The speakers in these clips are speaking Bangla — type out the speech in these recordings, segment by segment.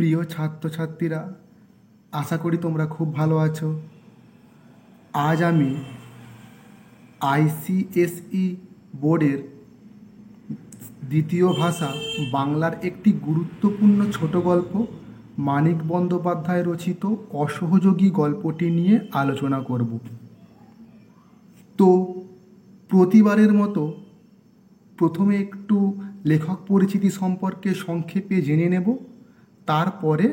প্রিয় ছাত্রছাত্রীরা, আশা করি তোমরা খুব ভালো আছো। আজ আমি আইসিএসই বোর্ডের দ্বিতীয় ভাষা বাংলার একটি গুরুত্বপূর্ণ ছোট গল্প মানিক বন্দ্যোপাধ্যায় রচিত অসহযোগী গল্পটি নিয়ে আলোচনা করব। তো প্রতিবারের মতো প্রথমে একটু লেখক পরিচিতি সম্পর্কে সংক্ষেপে জেনে নেব, তারপরে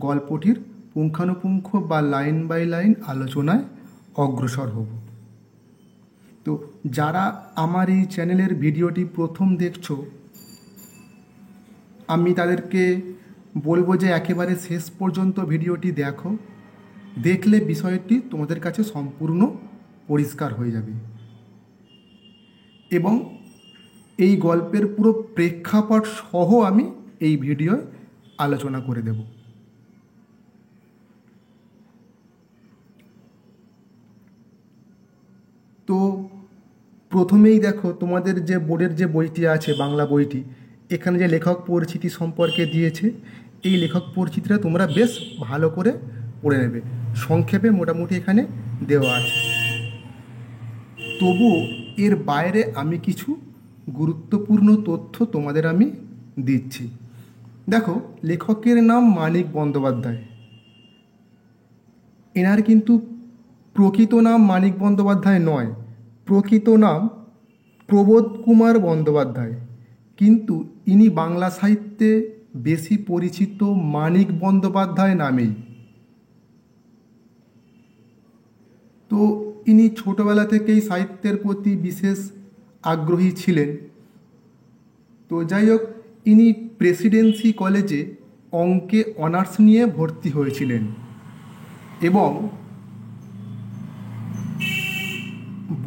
গল্পটির পুঙ্খানুপুঙ্খ বা লাইন বাই লাইন আলোচনায় অগ্রসর হব। তো যারা আমার এই চ্যানেলের ভিডিওটি প্রথম দেখছো, আমি তাদেরকে বলবো যে একেবারে শেষ পর্যন্ত ভিডিওটি দেখো, দেখলে বিষয়টি তোমাদের কাছে সম্পূর্ণ পরিষ্কার হয়ে যাবে এবং এই গল্পের পুরো প্রেক্ষাপট সহ আমি এই ভিডিওয় আলোচনা করে দেব। তো প্রথমেই দেখো, তোমাদের যে বোর্ডের যে বইটি আছে, বাংলা বইটি, এখানে যে লেখক পরিচিতি সম্পর্কে দিয়েছে, এই লেখক পরিচিতিটা তোমরা বেশ ভালো করে পড়ে নেবে। সংক্ষেপে মোটামুটি এখানে দেওয়া আছে, তবুও এর বাইরে আমি কিছু গুরুত্বপূর্ণ তথ্য তোমাদের আমি দিচ্ছি। দেখো, লেখকের নাম মানিক বন্দ্যোপাধ্যায়। এনার কিন্তু প্রকৃত নাম মানিক বন্দ্যোপাধ্যায় নয়, প্রকৃত নাম প্রবোধ কুমার বন্দ্যোপাধ্যায়, কিন্তু ইনি বাংলা সাহিত্যে বেশি পরিচিত মানিক বন্দ্যোপাধ্যায় নামেই। তো ইনি ছোটবেলা থেকেই সাহিত্যের প্রতি বিশেষ আগ্রহী ছিলেন। তো যাই হোক, ইনি প্রেসিডেন্সি কলেজে অঙ্কে অনার্স নিয়ে ভর্তি হয়েছিলেন এবং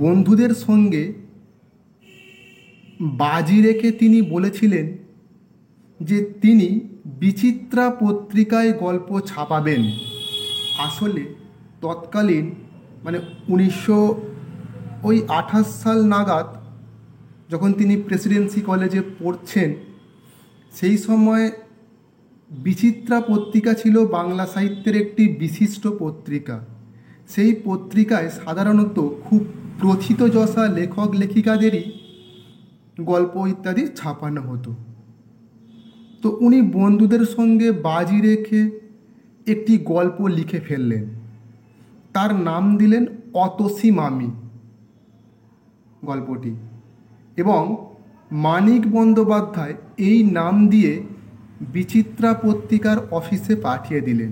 বন্ধুদের সঙ্গে বাজি রেখে তিনি বলেছিলেন যে তিনি বিচিত্রা পত্রিকায় গল্প ছাপাবেন। আসলে তৎকালীন 1928 সাল নাগাদ যখন তিনি প্রেসিডেন্সি কলেজে পড়ছেন, সেই সময় বিচিত্রা পত্রিকা ছিল বাংলা সাহিত্যের একটি বিশিষ্ট পত্রিকা। সেই পত্রিকায় সাধারণত খুব প্রথিতযশা লেখক লেখিকাদেরই গল্প ইত্যাদি ছাপানো হতো। তো উনি বন্ধুদের সঙ্গে বাজি রেখে একটি গল্প লিখে ফেললেন, তার নাম দিলেন অতসী মামি গল্পটি, এবং মানিক বন্দ্যোপাধ্যায় এই নাম দিয়ে বিচিত্রা পত্রিকার অফিসে পাঠিয়ে দিলেন।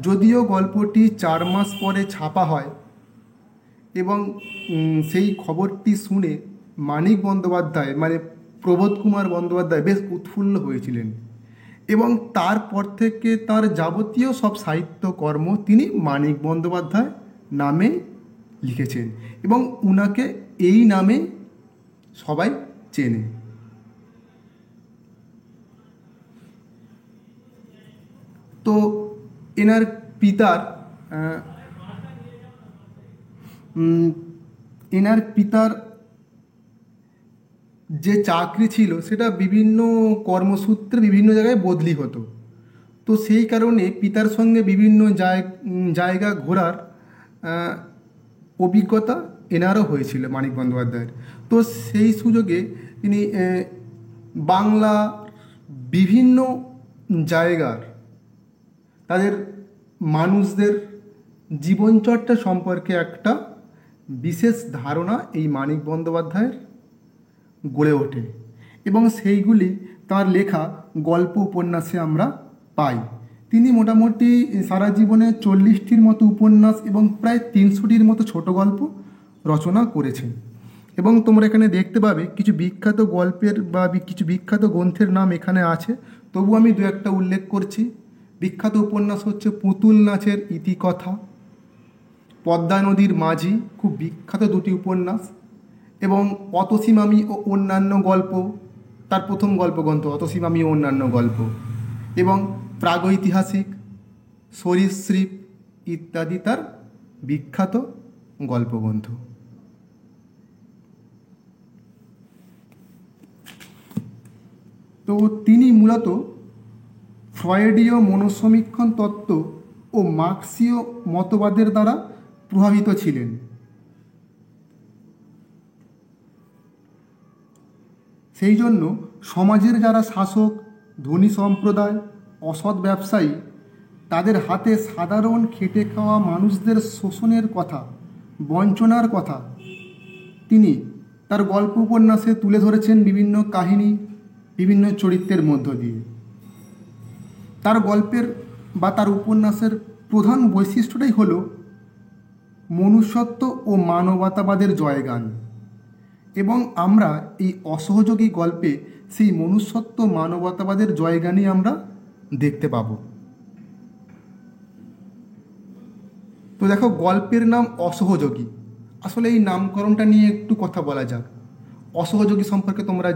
যদিও গল্পটি 4 মাস পরে ছাপা হয় এবং সেই খবরটি শুনে মানিক বন্দ্যোপাধ্যায় প্রবোধ কুমার বন্দ্যোপাধ্যায় বেশ উৎফুল্ল হয়েছিলেন এবং তারপর থেকে তার যাবতীয় সব সাহিত্যকর্ম তিনি মানিক বন্দ্যোপাধ্যায় নামে লিখেছেন এবং উনাকে এই নামে সবাই চেনে। তো এনার পিতার যে চাকরি ছিল সেটা বিভিন্ন কর্মসূত্রে বিভিন্ন জায়গায় বদলি হতো। তো সেই কারণে পিতার সঙ্গে বিভিন্ন জায়গা ঘোরার অভিজ্ঞতা এনারও হয়েছিল মানিক বন্দ্যোপাধ্যায়ের। তো সেই সুযোগে তিনি বাংলা বিভিন্ন জায়গার তাদের মানুষদের জীবনচর্চা সম্পর্কে একটা বিশেষ ধারণা এই মানিক বন্দ্যোপাধ্যায়ের গড়ে ওঠে এবং সেইগুলি তার লেখা গল্প উপন্যাসে আমরা পাই। তিনি মোটামুটি সারা জীবনে 40টির মতো উপন্যাস এবং প্রায় 300টির মতো ছোট গল্প রচনা করেছেন এবং তোমরা এখানে দেখতে পাবে কিছু বিখ্যাত গল্পের বা কিছু বিখ্যাত গ্রন্থের নাম এখানে আছে, তবু আমি দু একটা উল্লেখ করছি। বিখ্যাত উপন্যাস হচ্ছে পুতুল নাচের ইতিকথা, পদ্মা নদীর মাঝি, খুব বিখ্যাত দুটি উপন্যাস, এবং অতসী মামি ও অন্যান্য গল্প, তার প্রথম গল্পগ্রন্থ অতসী মামি ও অন্যান্য গল্প, এবং প্রাগৈতিহাসিক, সরীসৃপ ইত্যাদি তার বিখ্যাত গল্পগ্রন্থ। তো তিনি মূলত ফ্রয়েডীয় মনঃসমীক্ষণ তত্ত্ব ও মার্ক্সীয় মতবাদের দ্বারা প্রভাবিত ছিলেন। সেই জন্য সমাজের যারা শাসক, ধনী সম্প্রদায়, অসৎ ব্যবসায়ী, তাদের হাতে সাধারণ খেটে খাওয়া মানুষদের শোষণের কথা, বঞ্চনার কথা তিনি তার গল্প উপন্যাসে তুলে ধরেছেন বিভিন্ন কাহিনী, বিভিন্ন চরিত্রের মধ্য দিয়ে। তার গল্পের বা তার উপন্যাসের প্রধান বৈশিষ্ট্যটাই হল মনুষ্যত্ব ও মানবতাবাদের জয়গান, এবং আমরা এই অসহযোগী গল্পে সেই মনুষ্যত্ব মানবতাবাদের জয়গানই আমরা দেখতে পাব। তো দেখো, গল্পের নাম অসহযোগী। আসলে এই নামকরণটা নিয়ে একটু কথা বলা যাক। অসহযোগী সম্পর্কে তোমরা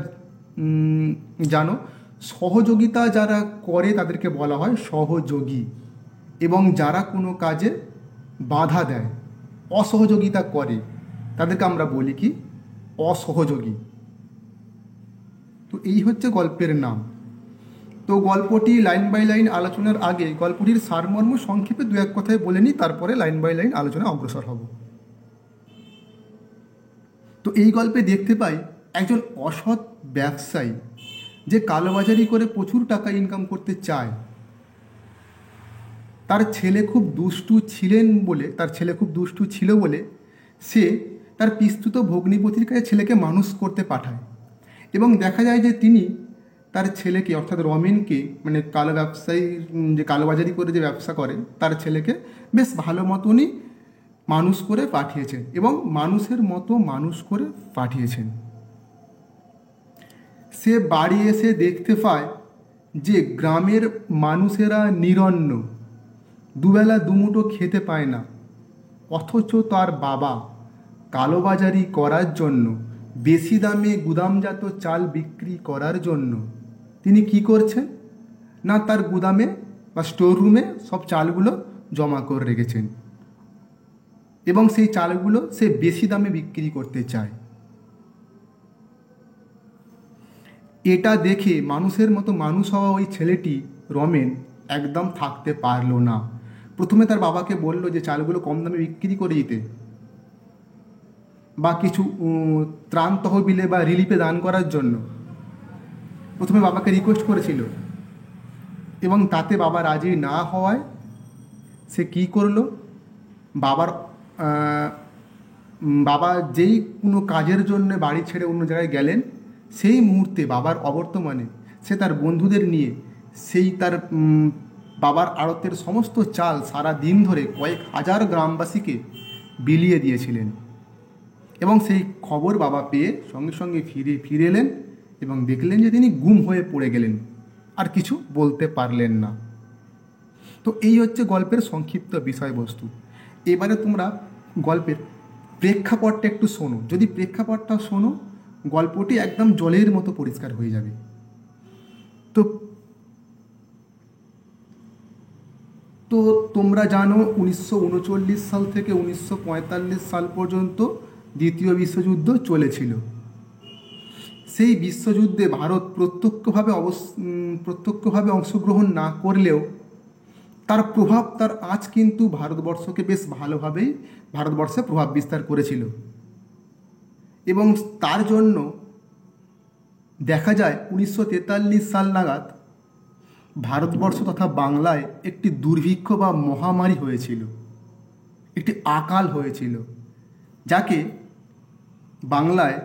জানো, সহযোগিতা যারা করে তাদেরকে বলা হয় সহযোগী, এবং যারা কোনো কাজে বাধা দেয়, অসহযোগিতা করে, তাদেরকে আমরা বলি কি? অসহযোগী। তো এই হচ্ছে গল্পের নাম। তো গল্পটি লাইন বাই লাইন আলোচনার আগে গল্পটির সারমর্ম সংক্ষেপে দু এক কথায় বলে নিই, তারপরে লাইন বাই লাইন আলোচনা অগ্রসর হব। তো এই গল্পে দেখতে পাই একজন অসৎ ব্যবসায়ী যে কালোবাজারি করে প্রচুর টাকা ইনকাম করতে চায়। তার ছেলে খুব দুষ্টু ছিল বলে সে তার পিস্তুত ভগ্নিপতির কাছে ছেলেকে মানুষ করতে পাঠায়, এবং দেখা যায় যে তিনি তার ছেলেকে, অর্থাৎ রমেনকে, মানে কালো ব্যবসায়ী যে কালোবাজারি করে যে ব্যবসা করে, তার ছেলেকে বেশ ভালো মতনই মানুষ করে পাঠিয়েছেন, এবং মানুষের মতো মানুষ করে পাঠিয়েছেন। সে বাড়ি এসে দেখতে পায় যে গ্রামের মানুষেরা নিরন্ন, দুবেলা দুমুঠো খেতে পায় না, অথচ তার বাবা কালোবাজারি করার জন্য, বেশি দামে গুদামজাত চাল বিক্রি করার জন্য তিনি কি করছেন না, তার গুদামে বা স্টোর রুমে সব চালগুলো জমা করে রেখেছেন, এবং সেই চালগুলো সে বেশি দামে বিক্রি করতে চায়। এটা দেখে মানুষের মতো মানুষ হওয়া ওই ছেলেটি রমেন একদম থাকতে পারল না। প্রথমে তার বাবাকে বলল যে চালগুলো কম দামে বিক্রি করে দিতে, বা কিছু ত্রাণ তহবিলে বা রিলিফে দান করার জন্য প্রথমে বাবাকে রিকোয়েস্ট করেছিল, এবং তাতে বাবা রাজি না হওয়ায় সে কী করলো, বাবা যেই কোনো কাজের জন্য বাড়ি ছেড়ে অন্য জায়গায় গেলেন, সেই মুহূর্তে বাবার অবর্তমানে সে তার বন্ধুদের নিয়ে সেই তার বাবার আড়তের সমস্ত চাল সারা দিন ধরে কয়েক হাজার গ্রামবাসীকে বিলিয়ে দিয়েছিলেন, এবং সেই খবর বাবা পেয়ে সঙ্গে সঙ্গে ফিরে এলেন এবং দেখলেন যে তিনি গুম হয়ে পড়ে গেলেন, আর কিছু বলতে পারলেন না। তো এই হচ্ছে গল্পের সংক্ষিপ্ত বিষয়বস্তু। এবারে তোমরা গল্পের প্রেক্ষাপটটা একটু শোনো। যদি প্রেক্ষাপটটা শোনো, গল্পটি একদম জলের মতো পরিষ্কার হয়ে যাবে। তো তোমরা জানো 1939 সাল থেকে 1945 সাল পর্যন্ত দ্বিতীয় বিশ্বযুদ্ধ চলেছিল। সেই বিশ্বযুদ্ধে ভারত প্রত্যক্ষভাবে অংশগ্রহণ না করলেও তার প্রভাব, তার আঁচ কিন্তু ভারতবর্ষকে বেশ ভালোভাবেই ভারতবর্ষে প্রভাব বিস্তার করেছিল, এবং তার জন্য দেখা যায় 1943 সাল নাগাদ ভারতবর্ষ তথা বাংলায় একটি দুর্ভিক্ষ বা মহামারী হয়েছিল, একটি আকাল হয়েছিল, যাকে বাংলায়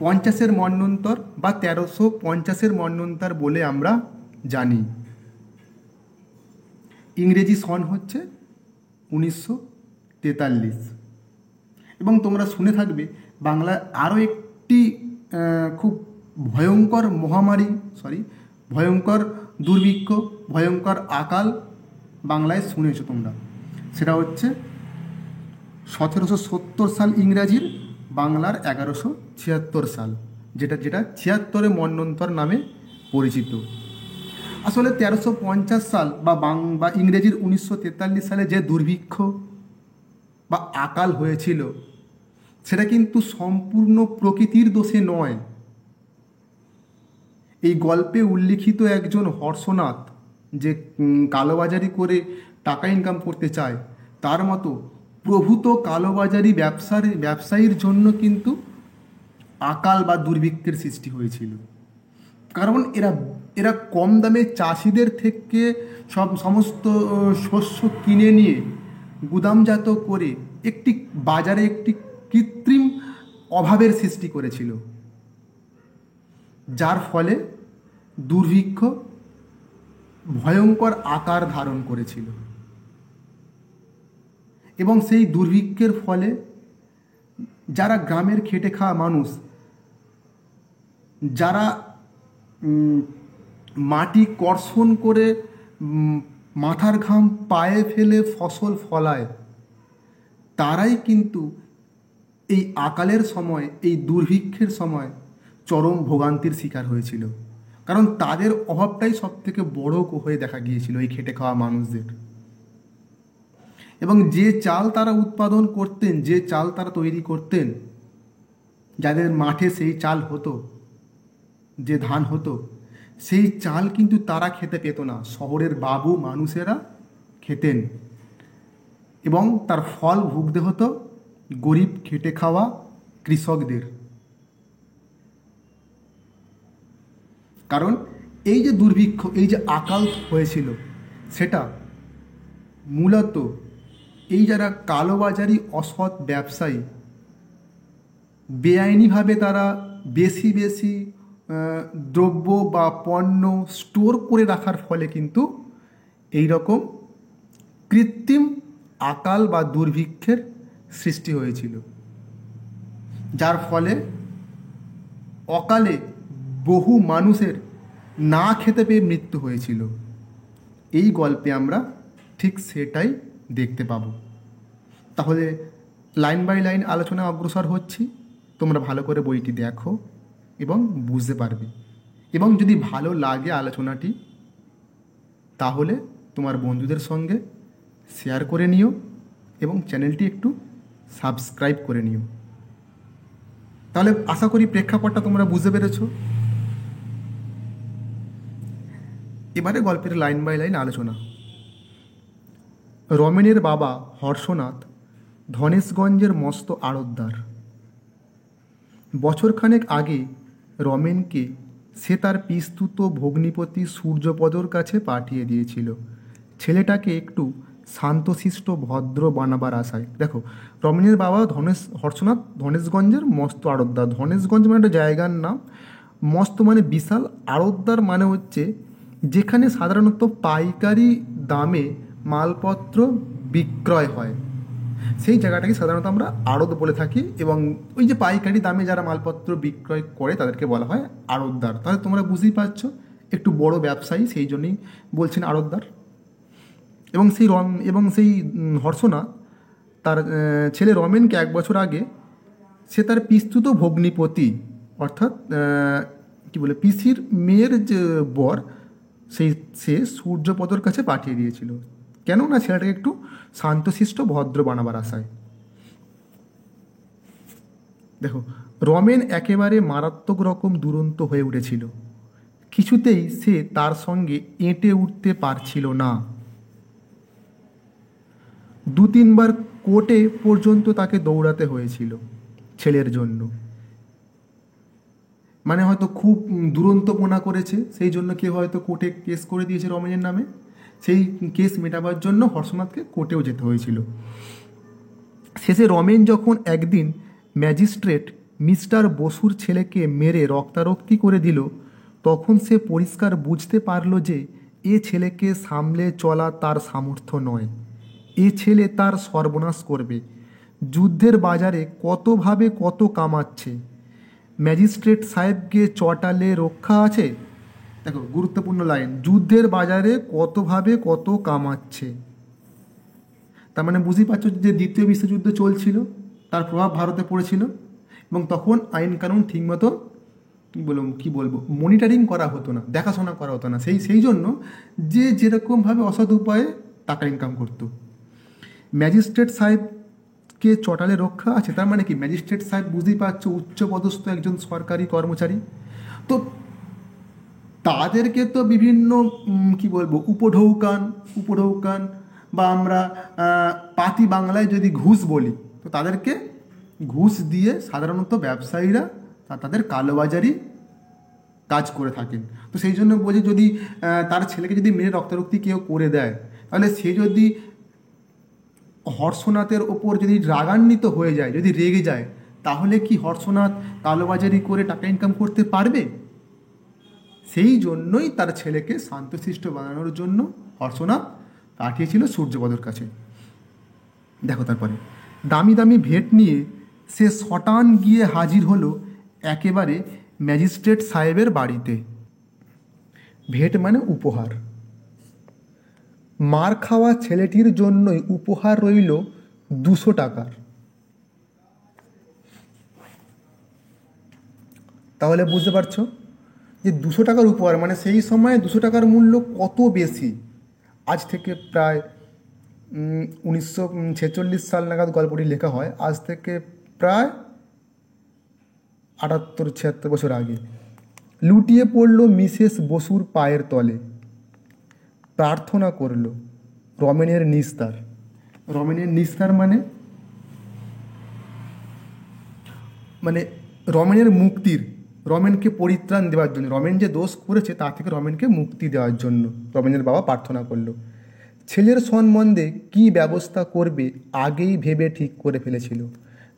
50-এর মন্বন্তর বা 1350-এর মন্বন্তর বলে আমরা জানি। ইংরেজি সন হচ্ছে 1943। এবং তোমরা শুনে থাকবে বাংলায় আরও একটি খুব ভয়ঙ্কর দুর্ভিক্ষ, ভয়ঙ্কর আকাল বাংলায় শুনেছো তোমরা। সেটা হচ্ছে 1770 সাল ইংরাজির, বাংলার 1176 সাল, যেটা 76 মন্বন্তর নামে পরিচিত। আসলে 1350 সাল বা ইংরেজির 1943 সালে যে দুর্ভিক্ষ বা আকাল হয়েছিল, সেটা কিন্তু সম্পূর্ণ প্রকৃতির দোষে নয়। এই গল্পে উল্লিখিত একজন হর্ষনাথ যে কালোবাজারি করে টাকা ইনকাম করতে চায়, তার মতো প্রভূত কালোবাজারি ব্যবসায়ীর জন্য কিন্তু আকাল বা দুর্ভিক্ষের সৃষ্টি হয়েছিল। কারণ এরা এরা কম দামে চাষিদের থেকে সমস্ত শস্য কিনে নিয়ে গুদামজাত করে একটি বাজারে একটি কৃত্রিম অভাবের সৃষ্টি করেছিল, যার ফলে দুর্ভিক্ষ ভয়ঙ্কর আকার ধারণ করেছিল। এবং সেই দুর্ভিক্ষের ফলে যারা গ্রামের খেটে খাওয়া মানুষ, যারা মাটি কর্ষণ করে মাথার ঘাম পায়ে ফেলে ফসল ফলায়, তারাই কিন্তু এই আকালের সময়, এই দুর্ভিক্ষের সময় চরম ভোগান্তির শিকার হয়েছিল। কারণ তাদের অভাবটাই সব থেকে বড় হয়ে দেখা গিয়েছিল এই খেটে খাওয়া মানুষদের। এবং যে চাল তারা উৎপাদন করতেন, যে চাল তারা তৈরি করতেন, যাদের মাঠে সেই চাল হতো, যে ধান হতো, সেই চাল কিন্তু তারা খেতে পেত না, শহরের বাবু মানুষেরা খেতেন। এবং তার ফল ভুগতে হতো গরিব খেটে খাওয়া কৃষকদের। কারণ এই যে দুর্ভিক্ষ, এই যে আকাল হয়েছিল, সেটা মূলত এই যারা কালোবাজারি অসৎ ব্যবসায়ী বেআইনিভাবে তারা বেশি বেশি দ্রব্য বা পণ্য স্টোর করে রাখার ফলে কিন্তু এই রকম কৃত্রিম আকাল বা দুর্ভিক্ষের সৃষ্টি হয়েছিল, যার ফলে অকালে বহু মানুষের না খেতে পেয়ে মৃত্যু হয়েছিল। এই গল্পে আমরা ঠিক সেটাই দেখতে পাব। তাহলে লাইন বাই লাইন আলোচনা অগ্রসর হচ্ছি, তোমরা ভালো করে বইটি দেখো এবং বুঝতে পারবে। এবং যদি ভালো লাগে আলোচনাটি, তাহলে তোমার বন্ধুদের সঙ্গে শেয়ার করে নিও এবং চ্যানেলটি একটু সাবস্ক্রাইব করে নিও। তাহলে আশা করি প্রেক্ষাপটটা তোমরা বুঝতে পেরেছো। এবারে গল্পের লাইন বাই লাইন আলোচনা। রমেনের বাবা হর্ষনাথ ধনেশগঞ্জের মস্ত আড়তদার। বছরখানেক আগে রমেনকে সে তার পিস্তুত ভগ্নিপতি সূর্যপদর কাছে পাঠিয়ে দিয়েছিল, ছেলেটাকে একটু শান্তশিষ্ট ভদ্র বানাবার আশায়। দেখো, রমেনের বাবা হর্ষনাথ ধনেশগঞ্জের মস্ত আড়তদার। ধনেশগঞ্জ মানে একটা জায়গার নাম, মস্ত মানে বিশাল, আড়তদার মানে হচ্ছে যেখানে সাধারণত পাইকারি দামে মালপত্র বিক্রয় হয়, সেই জায়গাটাকে সাধারণত আমরা আড়ত বলে থাকি। এবং ওই যে পাইকারি দামে যারা মালপত্র বিক্রয় করে তাদেরকে বলা হয় আড়তদার। তাহলে তোমরা বুঝতেই পারছো একটু বড় ব্যবসায়ী, সেই জন্যই বলছেন আড়তদার। এবং সেই হর্ষনাথ তার ছেলে রমেনকে 1 বছর আগে সে তার পিস্তুত ভগ্নিপতি, অর্থাৎ পিসির মেয়ের যে বর, সে সূর্যপদর কাছে পাঠিয়ে দিয়েছিল। কেন না ছেলেটাকে একটু শান্তশিষ্ট ভদ্র বানাবার আশায়। দেখো, রমেন একেবারে মারাত্মক রকম দুরন্ত হয়ে উঠেছিল। কিছুতেই সে তার সঙ্গে এঁটে উঠতে পারছিল না। 2-3 বার কোর্টে পর্যন্ত তাকে দৌড়াতে হয়েছিল ছেলের জন্য। মানে হয়তো খুব দুরন্তপনা করেছে, সেই জন্য কেউ হয়তো কোর্টে কেস করে দিয়েছে রমেনের নামে। সেই কেস মেটাবার জন্য হর্ষনাথকে কোর্টেও যেতে হয়েছিল। শেষে রমেন যখন একদিন ম্যাজিস্ট্রেট মিস্টার বসুর ছেলেকে মেরে রক্তারক্তি করে দিল, তখন সে পরিষ্কার বুঝতে পারল যে এ ছেলেকে সামলে চলা তার সামর্থ্য নয়। এ ছেলে তার সর্বনাশ করবে। যুদ্ধের বাজারে কতভাবে কত কামাচ্ছে, ম্যাজিস্ট্রেট সাহেবকে চটালে রক্ষা আছে। দেখো, গুরুত্বপূর্ণ লাইন, যুদ্ধের বাজারে কতভাবে কত কামাচ্ছে। তার মানে বুঝতেই পারছো যে দ্বিতীয় বিশ্বযুদ্ধ চলছিল, তার প্রভাব ভারতে পড়েছিল, এবং তখন আইন কানুন ঠিকমতো কি বলবো মনিটরিং করা হতো না, দেখাশোনা করা হতো না। সেই জন্য যে যেরকমভাবে অসৎ উপায়ে টাকা ইনকাম করতো। ম্যাজিস্ট্রেট সাহেবকে চটালে রক্ষা আছে, তার মানে কি ম্যাজিস্ট্রেট সাহেব বুঝতেই পারছো উচ্চপদস্থ একজন সরকারি কর্মচারী। তো তাদেরকে তো বিভিন্ন কি বলবো উপঢৌকান বা আমরা পাতি বাংলায় যদি ঘুষ বলি, তো তাদেরকে ঘুষ দিয়ে সাধারণত ব্যবসায়ীরা তাদের কালোবাজারি কাজ করে থাকেন। তো সেই জন্য বলছি, যদি তার ছেলেকে যদি মেরে রক্তারক্তি কেউ করে দেয়, তাহলে সে যদি হর্ষনাথের ওপর যদি রাগান্বিত হয়ে যায়, যদি রেগে যায়, তাহলে কি হর্ষনাথ কালোবাজারি করে টাকা ইনকাম করতে পারবে? সেই জন্যই তার ছেলেকে শান্তশিষ্ট বানানোর জন্য হর্ষনাথ পাঠিয়েছিল সূর্যপদর কাছে। দেখো তারপরে দামি দামি ভেট নিয়ে সে শটান গিয়ে হাজির হলো একেবারে ম্যাজিস্ট্রেট সাহেবের বাড়িতে। ভেট মানে উপহার। মার খাওয়া ছেলেটির জন্যই উপহার রইল 200 টাকার। তাহলে বুঝতে পারছো যে 200 টাকার উপহার মানে সেই সময়ে 200 টাকার মূল্য কত বেশি। আজ থেকে প্রায় 1946 সাল নাগাদ গল্পটি লেখা হয়, আজ থেকে প্রায় 78-76 বছর আগে। লুটিয়ে পড়ল মিসেস বসুর পায়ের তলে, প্রার্থনা করল রমেনের নিস্তার। রমেনের নিস্তার মানে রমেনের মুক্তির, রমেনকে পরিত্রাণ দেওয়ার জন্য, রমেন যে দোষ করেছে তা থেকে রমেনকে মুক্তি দেওয়ার জন্য রমেনের বাবা প্রার্থনা করলো। ছেলের সম্বন্ধে কী ব্যবস্থা করবে আগেই ভেবে ঠিক করে ফেলেছিল,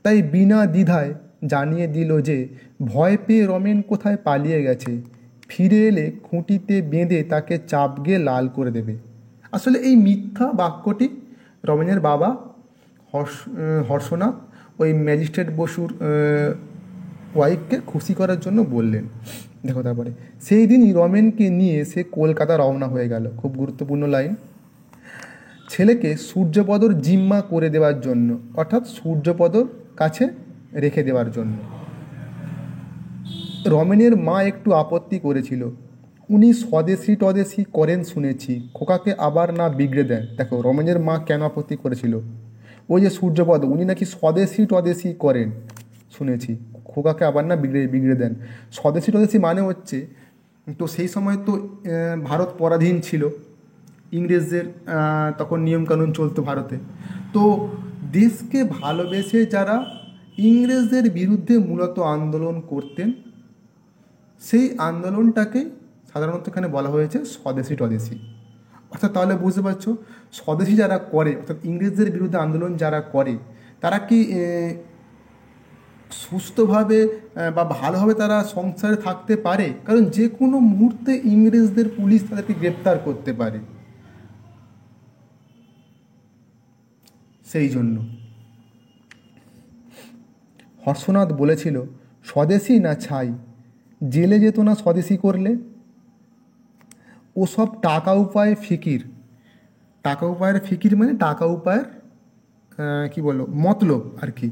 তাই বিনা দ্বিধায় জানিয়ে দিল যে ভয় পেয়ে রমেন কোথায় পালিয়ে গেছে, ফিরে এলে খুঁটিতে বেঁধে তাকে চাপগে লাল করে দেবে। আসলে এই মিথ্যা বাক্যটি রমেনের বাবা হর্ষনাথ ওই ম্যাজিস্ট্রেট বসুর ওয়াইফকে খুশি করার জন্য বললেন। দেখো তারপরে সেই দিনই রমেনকে নিয়ে সে কলকাতা রওনা হয়ে গেল। খুব গুরুত্বপূর্ণ লাইন, ছেলেকে সূর্যপদর জিম্মা করে দেওয়ার জন্য, অর্থাৎ সূর্যপদর কাছে রেখে দেওয়ার জন্য। রমেনের মা একটু আপত্তি করেছিল, উনি স্বদেশি টদেশি করেন শুনেছি, খোকাকে আবার না বিগড়ে দেন। দেখো রমেনের মা কেন আপত্তি করেছিল, ওই যে সূর্যপদ উনি নাকি স্বদেশি টদেশি করেন শুনেছি, খোকাকে আবার না বিগড়ে দেন। স্বদেশি টদেশি মানে হচ্ছে, তো সেই সময় তো ভারত পরাধীন ছিল, ইংরেজদের তখন নিয়মকানুন চলতো ভারতে। তো দেশকে ভালোবেসে যারা ইংরেজদের বিরুদ্ধে মূলত আন্দোলন করতেন, সেই আন্দোলনটাকে সাধারণত এখানে বলা হয়েছে স্বদেশি টদেশি। অর্থাৎ তাহলে বুঝতে পারছো, স্বদেশি যারা করে, অর্থাৎ ইংরেজদের বিরুদ্ধে আন্দোলন যারা করে, তারা কি সুস্থভাবে বা ভালোভাবে তারা সংসারে থাকতে পারে? কারণ যে কোনো মুহূর্তে ইংরেজদের পুলিশ তাদেরকে গ্রেপ্তার করতে পারে। সেই জন্য হর্ষনাথ বলেছিল, স্বদেশি না ছাই, জেলে যেত না স্বদেশি করলে। ওসব টাকা উপায় ফিকির। টাকা উপায়ের ফিকির মানে টাকা উপায়ের কি বলো মতলব আর কি,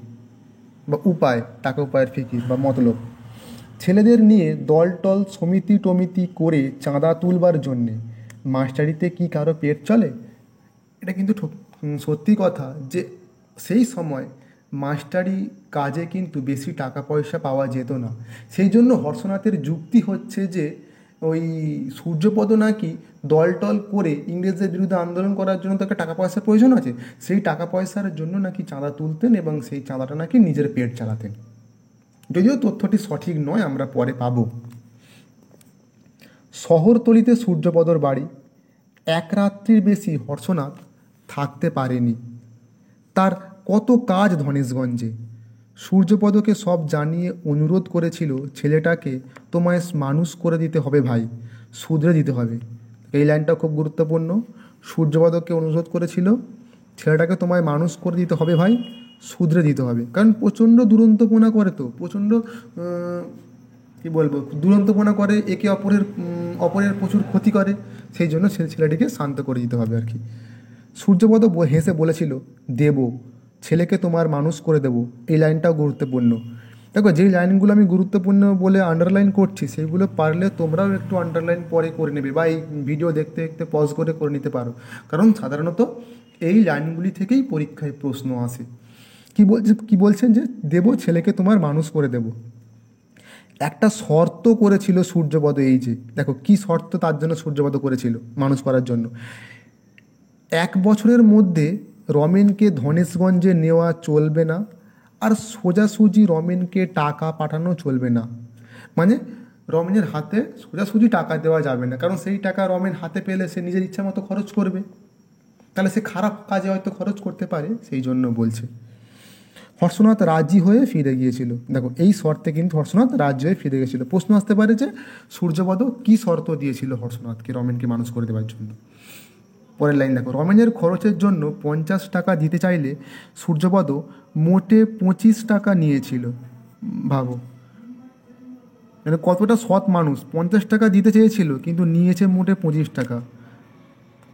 বা উপায়, টাকা উপায়ের ফিকির বা মতলব। ছেলেদের নিয়ে দলটল সমিতি টমিতি করে চাঁদা তুলবার জন্যে মাস্টারিতে কি কারো পেট চলে? এটা কিন্তু সত্যি কথা যে সেই সময় মাস্টারি কাজে কিন্তু বেশি টাকা পয়সা পাওয়া যেত না। সেই জন্য হর্ষনাথের যুক্তি হচ্ছে যে ওই সূর্যপদ নাকি দলটল করে ইংরেজদের বিরুদ্ধে আন্দোলন করার জন্য তাকে টাকা পয়সার প্রয়োজন আছে, সেই টাকা পয়সার জন্য নাকি চাঁদা তুলতেন এবং সেই চাঁদাটা নাকি নিজের পেট চালাতেন। যদিও তথ্যটি সঠিক নয়, আমরা পরে পাব। শহরতলিতে সূর্যপদর বাড়ি। এক রাত্রির বেশি হর্ষনাথ থাকতে পারেনি। তার কত কাজ ধনেশগঞ্জে। সূর্যপদকে সব জানিয়ে অনুরোধ করেছিল, ছেলেটাকে তোমায় মানুষ করে দিতে হবে ভাই, শুধরে দিতে হবে। এই লাইনটা খুব গুরুত্বপূর্ণ। সূর্যপদকে অনুরোধ করেছিল, ছেলেটাকে তোমায় মানুষ করে দিতে হবে ভাই, শুধরে দিতে হবে। কারণ প্রচণ্ড দুরন্তপনা করে, তো প্রচণ্ড কী বলবো দুরন্তপনা করে, একে অপরের প্রচুর ক্ষতি করে। সেই জন্য ছেলেটিকে শান্ত করে দিতে হবে আর কি। সূর্যপদ হেসে বলেছিল, দেব, ছেলেকে তোমার মানুষ করে দেব। এই লাইনটাও গুরুত্বপূর্ণ। দেখো যেই লাইনগুলো আমি গুরুত্বপূর্ণ বলে আন্ডারলাইন করছি, সেইগুলো পারলে তোমরাও একটু আন্ডারলাইন পরে করে নেবে, বা এই ভিডিও দেখতে দেখতে পজ করে নিতে পারো। কারণ সাধারণত এই লাইনগুলি থেকেই পরীক্ষায় প্রশ্ন আসে। কি বলছেন যে দেব, ছেলেকে তোমার মানুষ করে দেব। একটা শর্ত করেছিল সূর্যপদ, এই যে দেখো কি শর্ত তার জন্য সূর্যপদ করেছিল মানুষ করার জন্য। 1 বছরের মধ্যে রমেনকে ধনেশগঞ্জে নেওয়া চলবে না, আর সোজাসুজি রমেনকে টাকা পাঠানো চলবে না। মানে রমেনের হাতে সোজাসুজি টাকা দেওয়া যাবে না, কারণ সেই টাকা রমেন হাতে পেলে সে নিজের ইচ্ছা মতো খরচ করবে, তাহলে সে খারাপ কাজে হয়তো খরচ করতে পারে, সেই জন্য বলছে। হর্ষনাথ রাজি হয়ে ফিরে গিয়েছিল। দেখো এই শর্তে কিন্তু হর্ষনাথ রাজি হয়ে ফিরে গিয়েছিল। প্রশ্ন আসতে পারে যে সূর্যপদ কি শর্ত দিয়েছিল হর্ষনাথকে রমেনকে মানুষ করে দেওয়ার জন্য। পরের লাইন দেখো, রমেনের খরচের জন্য 50 টাকা দিতে চাইলে সূর্যপদ মোটে 25 টাকা নিয়েছিল। ভাবো মানে কতটা সৎ মানুষ, 50 টাকা দিতে চেয়েছিল কিন্তু নিয়েছে মোটে 25 টাকা।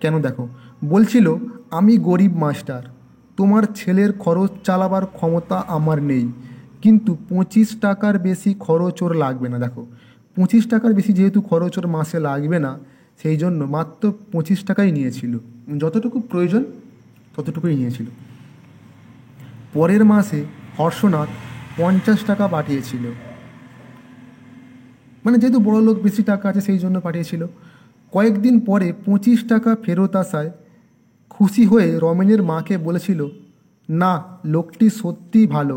কেন দেখো, বলছিল আমি গরিব মাস্টার, তোমার ছেলের খরচ চালাবার ক্ষমতা আমার নেই, কিন্তু 25 টাকার বেশি খরচ ওর লাগবে না। দেখো 25 টাকার বেশি যেহেতু খরচ ওর মাসে লাগবে না, সেই জন্য মাত্র 25 টাকাই নিয়েছিল, যতটুকু প্রয়োজন ততটুকুই নিয়েছিল। পরের মাসে হর্ষনাথ 50 টাকা পাঠিয়েছিল, মানে যেহেতু বড় লোক বেশি টাকা আছে সেই জন্য পাঠিয়েছিল। কয়েকদিন পরে 25 টাকা ফেরত আসায় খুশি হয়ে রমেনের মাকে বলেছিল, না লোকটি সত্যিই ভালো,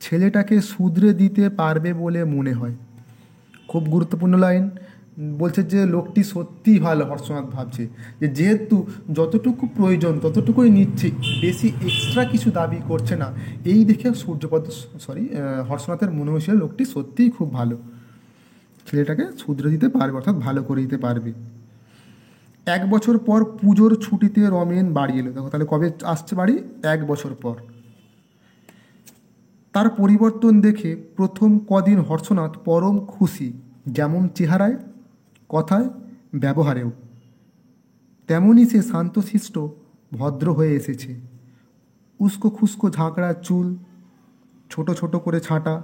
ছেলেটাকে শুধরে দিতে পারবে বলে মনে হয়। খুব গুরুত্বপূর্ণ লাইন, বলছে যে লোকটি সত্যিই ভালো। হর্ষনাথ ভাবছে যে যেহেতু যতটুকু প্রয়োজন ততটুকুই নিচ্ছে, বেশি এক্সট্রা কিছু দাবি করছে না, এই দেখে হর্ষনাথের মনে হয়েছিল লোকটি সত্যিই খুব ভালো, ছেলেটাকে শুধরে দিতে পারবে, অর্থাৎ ভালো করে দিতে পারবে। 1 বছর পর পুজোর ছুটিতে রমেন বাড়ি এলো। দেখো তাহলে কবে আসছে বাড়ি? 1 বছর পর। তার পরিবর্তন দেখে প্রথম কদিন হর্ষনাথ পরম খুশি, যেমন চেহারায়, কথায়, ব্যবহারেও। তেমনই সে শান্তশিষ্ট ভদ্র হয়ে এসেছে। উস্কো খুস্কো ঝাঁকড়া চুল, ছোট ছোট করে ছাঁটা,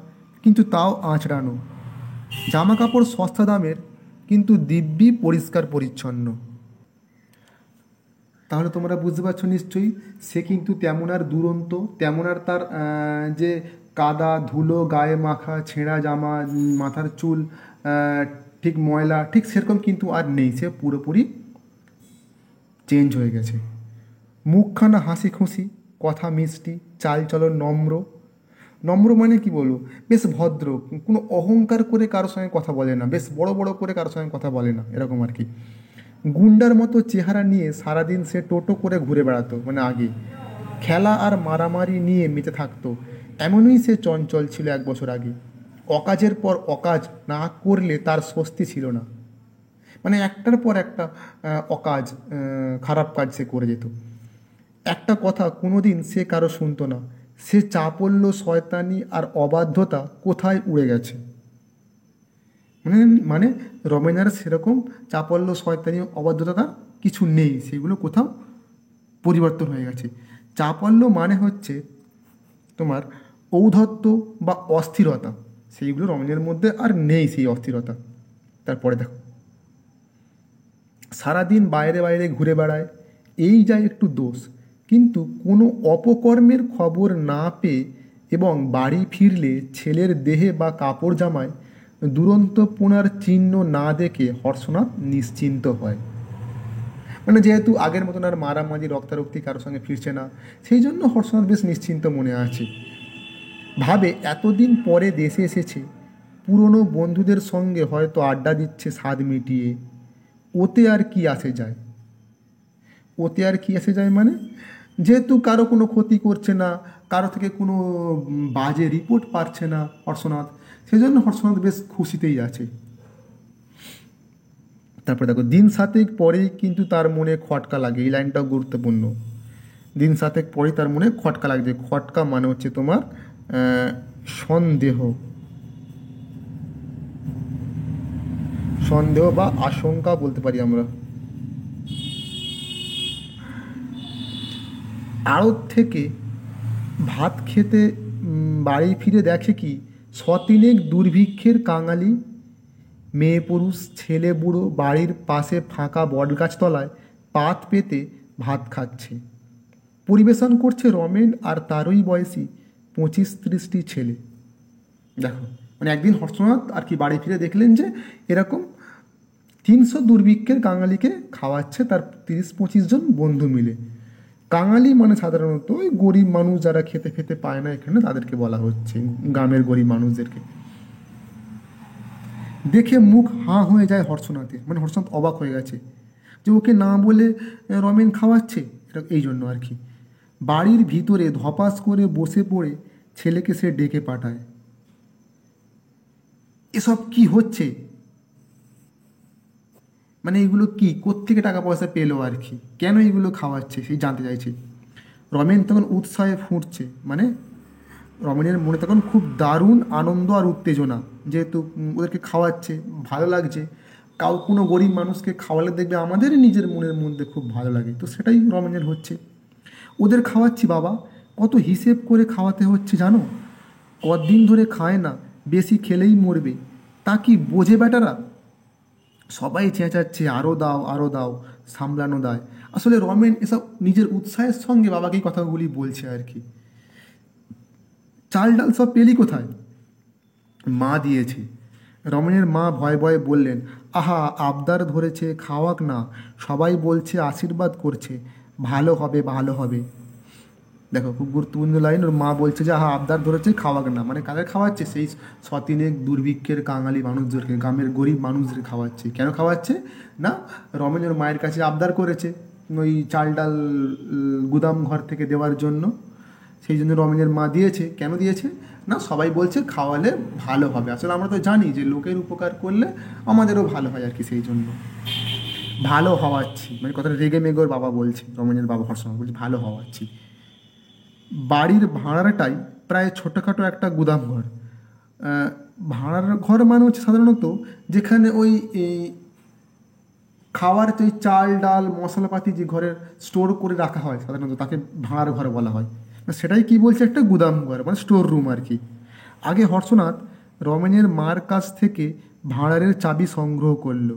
কিন্তু তাও আঁচড়ানো। জামা কাপড় সস্তা দামের, কিন্তু দিব্যি পরিষ্কার পরিচ্ছন্ন। তাহলে তোমরা বুঝতে পারছো নিশ্চয়ই, সে কিন্তু তেমন আর দুরন্ত, তেমন আর তার যে কাদা ধুলো গায়ে মাখা ছেঁড়া জামা, মাথার চুল ঠিক ময়লা, ঠিক সেরকম কিন্তু আর নেই, সে পুরোপুরি চেঞ্জ হয়ে গেছে। মুখখানা হাসি খুশি, কথা মিষ্টি, চালচলন নম্র। নম্র মানে কি বলবো, বেশ ভদ্র, কোনো অহংকার করে কারোর সঙ্গে কথা বলে না, বেশ বড় বড় করে কারোর সঙ্গে কথা বলে না, এরকম আর কি। গুন্ডার মতো চেহারা নিয়ে সারাদিন সে টোটো করে ঘুরে বেড়াতো, মানে আগে খেলা আর মারামারি নিয়ে মেতে থাকতো। এমনই সে চঞ্চল ছিল 1 বছর আগে। অকাজের পর অকাজ না করলে তার স্বস্তি ছিল না, মানে একটার পর একটা অকাজ, খারাপ কাজ সে করে যেত। একটা কথা কোনোদিন সে কারো শুনতো না, সে চাপল্য শয়তানি আর অবাধ্যতা কোথায় উড়ে গেছে। মানে মানে রমেনার সেরকম চাপল্য শয়তানি অবাধ্যতা তার কিছু নেই, সেগুলো কোথাও পরিবর্তন হয়ে গেছে। চাপল্য মানে হচ্ছে তোমার ঔদ্ধত্য বা অস্থিরতা, সেইগুলো রমেনের মধ্যে আর নেই, সেই অস্থিরতা। তারপরে দেখো, সারাদিন বাইরে বাইরে ঘুরে বেড়ায়, এই যায় একটু দোষ, কিন্তু কোনো অপকর্মের খবর না পেয়ে এবং বাড়ি ফিরলে ছেলের দেহে বা কাপড় জামায় দুরন্তপনার চিহ্ন না দেখে হর্ষনাথ নিশ্চিন্ত হয়। মানে যেহেতু আগের মতন আর মারামারি রক্তারক্তি কারোর সঙ্গে ফিরছে না, সেই জন্য হর্ষনাথ বেশ নিশ্চিন্ত মনে আছে। ভাবে এতদিন পরে দেশে এসেছে, পুরনো বন্ধুদের সঙ্গে হয়তো আড্ডা দিচ্ছে স্বাদ মিটিয়ে, ওতে আর কি আসে যায়। ওতে আর কি আসে যায় মানে যেহেতু কারো কোনো ক্ষতি করছে না, কারো থেকে কোনো বাজে রিপোর্ট পাচ্ছে না হর্ষনাথ, সেই জন্য হর্ষনাথ বেশ খুশিতেই আছে। তারপরে দেখো, দিন 7 পরেই কিন্তু তার মনে খটকা লাগে, এই লাইনটাও গুরুত্বপূর্ণ। দিন 7 পরেই তার মনে খটকা লাগছে। খটকা মানে হচ্ছে তোমার সন্দেহ, সন্দেহ বা আশঙ্কা বলতে পারি আমরা। আড়ত থেকে ভাত খেতে বাড়ি ফিরে দেখে কি 100-3 দুর্ভিক্ষের কাঙালি, মেয়ে পুরুষ ছেলে বুড়ো বাড়ির পাশে ফাঁকা বটগাছতলায় পাত পেতে ভাত খাচ্ছে। পরিবেশন করছে রমেন আর তারই বয়সী 25-30টি ছেলে। দেখো মানে একদিন হর্ষনাথ আর কি বাড়ি ফিরে দেখলেন যে এরকম 300 দুর্ভিক্ষের কাঙালিকে খাওয়াচ্ছে তার 30-25 জন বন্ধু মিলে। কাঙালি মানে সাধারণত ওই গরিব মানুষ যারা খেতে খেতে পায় না এখানে, তাদেরকে বলা হচ্ছে, গ্রামের গরিব মানুষদেরকে। দেখে মুখ হাঁ হয়ে যায় হর্ষনাথের, মানে হর্ষনাথ অবাক হয়ে গেছে যে ওকে না বলে রমেন খাওয়াচ্ছে, এটা এই জন্য আর কি। বাড়ির ভিতরে ধপাস করে বসে পড়ে ছেলেকে সে ডেকে পাঠায়। এসব কি হচ্ছে, মানে এগুলো কি, কোত্থেকে টাকা পয়সা পেলো আর কি, কেন এগুলো খাওয়াচ্ছে সেই জানতে চাইছে। রমেন তখন উৎসাহে ফুটছে, মানে রমেনের মনে তখন খুব দারুণ আনন্দ আর উত্তেজনা, যেহেতু ওদেরকে খাওয়াচ্ছে, ভালো লাগছে। কোনো গরিব মানুষকে খাওয়ালে দেখবে আমাদেরই নিজের মনের মধ্যে খুব ভালো লাগে, তো সেটাই রমেনের হচ্ছে। ওদের খাওয়াচ্ছি বাবা, কত হিসেব করে খাওয়াতে হচ্ছে জানো, কদিন ধরে খায় না, বেশি খেলেই মরবে, তা কি বোঝে বেটারা। সবাই চেঁচাচ্ছে আরও দাও আরও দাও, সামলানো দায়। আসলে রমেন এসব নিজের উৎসাহের সঙ্গে বাবাকে এই কথাগুলি বলছে আর কি। চাল ডাল সব পেলি কোথায়? মা দিয়েছে। রমেনের মা ভয়ে ভয়ে বললেন, আহা আবদার ধরেছে, খাওয়াক না, সবাই বলছে, আশীর্বাদ করছে, ভালো হবে ভালো হবে। দেখো খুব গুরুত্বপূর্ণ লাইন, ওর মা বলছে যে আহা আবদার ধরেছে, খাওয়াক না, মানে কাদের খাওয়াচ্ছে? সেই শতিনেক দুর্ভিক্ষের কাঙালি মানুষদেরকে, গ্রামের গরিব মানুষদের খাওয়াচ্ছে। কেন খাওয়াচ্ছে না, রমেনের মায়ের কাছে আবদার করেছে ওই চাল ডাল গুদাম ঘর থেকে দেওয়ার জন্য, সেই জন্য রমেনের মা দিয়েছে। কেন দিয়েছে না, সবাই বলছে খাওয়ালে ভালো হবে। আসলে আমরা তো জানি যে লোকের উপকার করলে আমাদেরও ভালো হয় আর কি, সেই জন্য ভালো হওয়াচ্ছি, মানে কথাটা রেগে মেগোর বাবা বলছে, রমেনের বাবা হর্ষনাথ বলছে ভালো হওয়াচ্ছি। বাড়ির ভাড়াটাই প্রায় ছোটোখাটো একটা গুদাম ঘর। ভাড়ার ঘর মানে হচ্ছে সাধারণত যেখানে ওই খাওয়ার ওই চাল ডাল মশলাপাতি যে ঘরের স্টোর করে রাখা হয়, সাধারণত তাকে ভাড়ার ঘর বলা হয়। সেটাই কি বলছে, একটা গুদাম ঘর মানে স্টোর রুম আর কি। আগে হর্ষনাথ রমেনের মার কাছ থেকে ভাঁড়ারের চাবি সংগ্রহ করলো,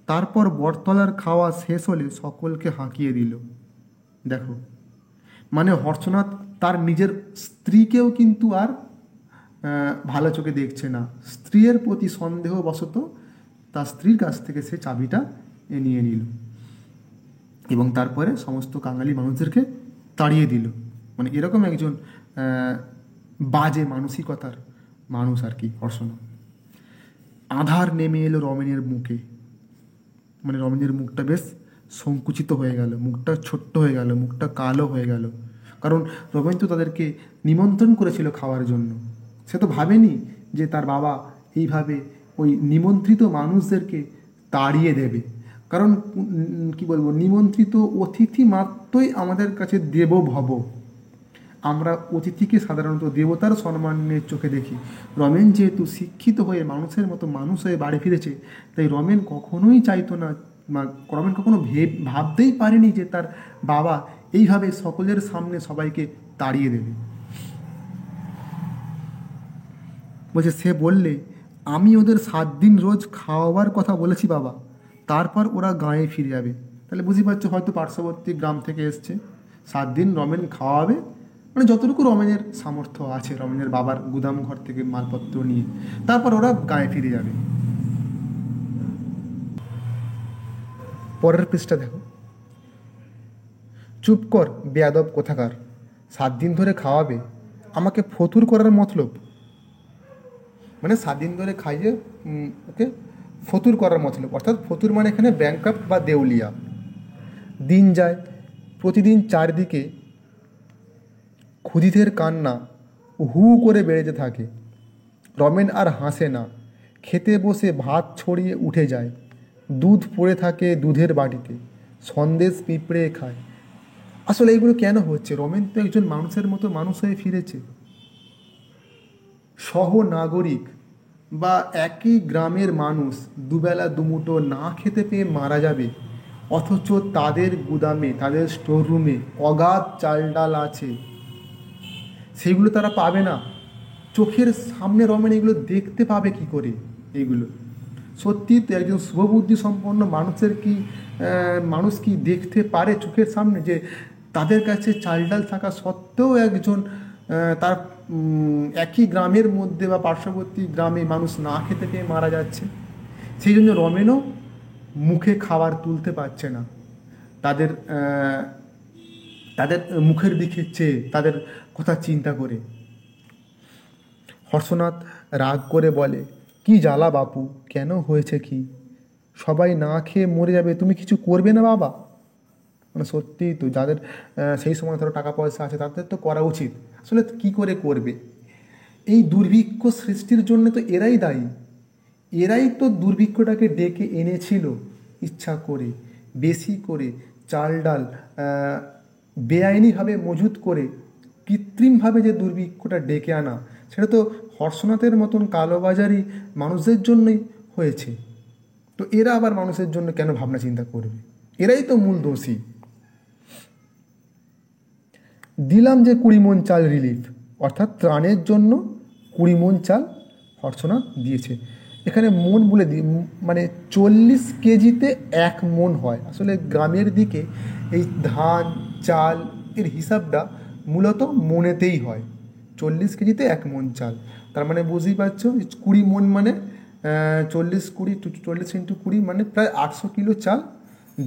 তারপর বটতলার খাওয়া শেষ হলে সকলকে হাঁকিয়ে দিল। দেখো, মানে হর্ষনাথ তার নিজের স্ত্রীকেও কিন্তু আর ভালো চোখে দেখছে না। স্ত্রীর প্রতি সন্দেহবশত তার স্ত্রীর কাছ থেকে সে চাবিটা নিয়ে নিল এবং তারপরে সমস্ত কাঙালি মানুষদেরকে তাড়িয়ে দিল। মানে এরকম একজন বাজে মানসিকতার মানুষ আর কি হর্ষনাথ। আধার নেমে এলো রমেনের মুখে, মানে রমেনের মুখটা বেশ সংকুচিত হয়ে গেল, মুখটা ছোট্ট হয়ে গেল, মুখটা কালো হয়ে গেল। কারণ রমেন তো তাদেরকে নিমন্ত্রণ করেছিল খাওয়ার জন্য, সে তো ভাবেনি যে তার বাবা এইভাবে ওই নিমন্ত্রিত মানুষদেরকে তাড়িয়ে দেবে। কারণ কি বলবো, নিমন্ত্রিত অতিথি মাত্রই আমাদের কাছে দেব ভব, আমরা অতিথিকে সাধারণত দেবতার সম্মানের চোখে দেখি। রমেন যেহেতু শিক্ষিত হয়ে মানুষের মতো মানুষ হয়ে বাড়ি ফিরেছে, তাই রমেন কখনোই চাইতো না, রমেন কখনো ভাবতেই পারেনি যে তার বাবা এইভাবে সকলের সামনে সবাইকে তাড়িয়ে দেবে। বলছে, সে বললে আমি ওদের 7 দিন রোজ খাওয়াবার কথা বলেছি বাবা, তারপর ওরা গাঁয়ে ফিরে যাবে। তাহলে বুঝতে পারছো হয়তো পার্শ্ববর্তী গ্রাম থেকে এসছে, 7 দিন রমেন খাওয়াবে, মানে যতটুকু রমেনের সামর্থ্য আছে রমেনের বাবার গুদাম ঘর থেকে মালপত্র নিয়ে, তারপর ওরা গাঁয়ে ফিরে যাবে। পরের পৃষ্ঠা দেখো, চুপ কর বেয়াদব কোথাকার, 7 দিন ধরে খাওয়াবে, আমাকে ফতুর করার মতলব, মানে 7 দিন ধরে খাইয়ে ওকে ফতুর করার মতলব, অর্থাৎ ফতুর মানে এখানে ব্যাংকাপ্ট বা দেউলিয়া। দিন যায়, প্রতিদিন চারদিকে ক্ষুধিতের কান্না হু করে বেড়েতে থাকে। রমেন আর হাসে না, খেতে বসে ভাত ছড়িয়ে উঠে যায়, দুধ পড়ে থাকে দুধের বাটিতে, সন্দেশ পিঁপড়ে খায়। আসলে এইগুলো কেন হচ্ছে? রমেন তো একজন মানুষের মতো মানুষ হয়ে ফিরেছে, সহ নাগরিক বা একই গ্রামের মানুষ দুবেলা দুমুঠো না খেতে পেয়ে মারা যাবে, অথচ তাদের গুদামে তাদের স্টোর রুমে অগাধ চাল ডাল আছে, সেগুলো তারা পাবে না। চোখের সামনে রমেন এগুলো দেখতে পাবে কি করে? এইগুলো সত্যি তো একজন শুভবুদ্ধি সম্পন্ন মানুষ কি দেখতে পারে চোখের সামনে যে তাদের কাছে চাল ডাল থাকা সত্ত্বেও একজন তার একই গ্রামের মধ্যে বা পার্শ্ববর্তী গ্রামে মানুষ না খেতে পেয়ে মারা যাচ্ছে। সেই জন্য রমেনও মুখে খাবার তুলতে পারছে না। তাদের তাদের মুখের দিকে চেয়ে, তাদের কথা চিন্তা করে। হর্ষনাথ রাগ করে বলে, কি জ্বালা বাপু, কেন হয়েছে কি? সবাই না খেয়ে মরে যাবে, তুমি কিছু করবে না বাবা? মানে সত্যিই তো, যাদের সেই সময় ধরো টাকা পয়সা আছে তাদের তো করা উচিত, আসলে কি করে করবে? এই দুর্ভিক্ষ সৃষ্টির জন্য তো এরাই দায়ী। এরাই তো দুর্ভিক্ষটাকে ডেকে এনেছিল ইচ্ছা করে, বেশি করে চাল ডাল বেআইনিভাবে মজুত করে কৃত্রিমভাবে যে দুর্ভিক্ষটা ডেকে আনা, সেটা তো হর্ষনাথের মতন কালোবাজারি মানুষদের জন্যই হয়েছে। তো এরা আবার মানুষের জন্য কেন ভাবনা চিন্তা করবে? এরাই তো মূল দোষী। দিলাম যে 20 মণ চাল রিলিফ, অর্থাৎ ত্রাণের জন্য 20 মণ চাল হর্ষনাথ দিয়েছে। এখানে মণ বলে মানে 40 কেজিতে 1 মণ হয়। আসলে গ্রামের দিকে এই ধান চাল এর হিসাবটা মূলত মণেতেই হয়। 40 কেজিতে 1 মণ চাল, তার মানে বুঝতেই পারছো 20 মণ মানে 40 ইন্টু 20 মানে প্রায় 800 কিলো চাল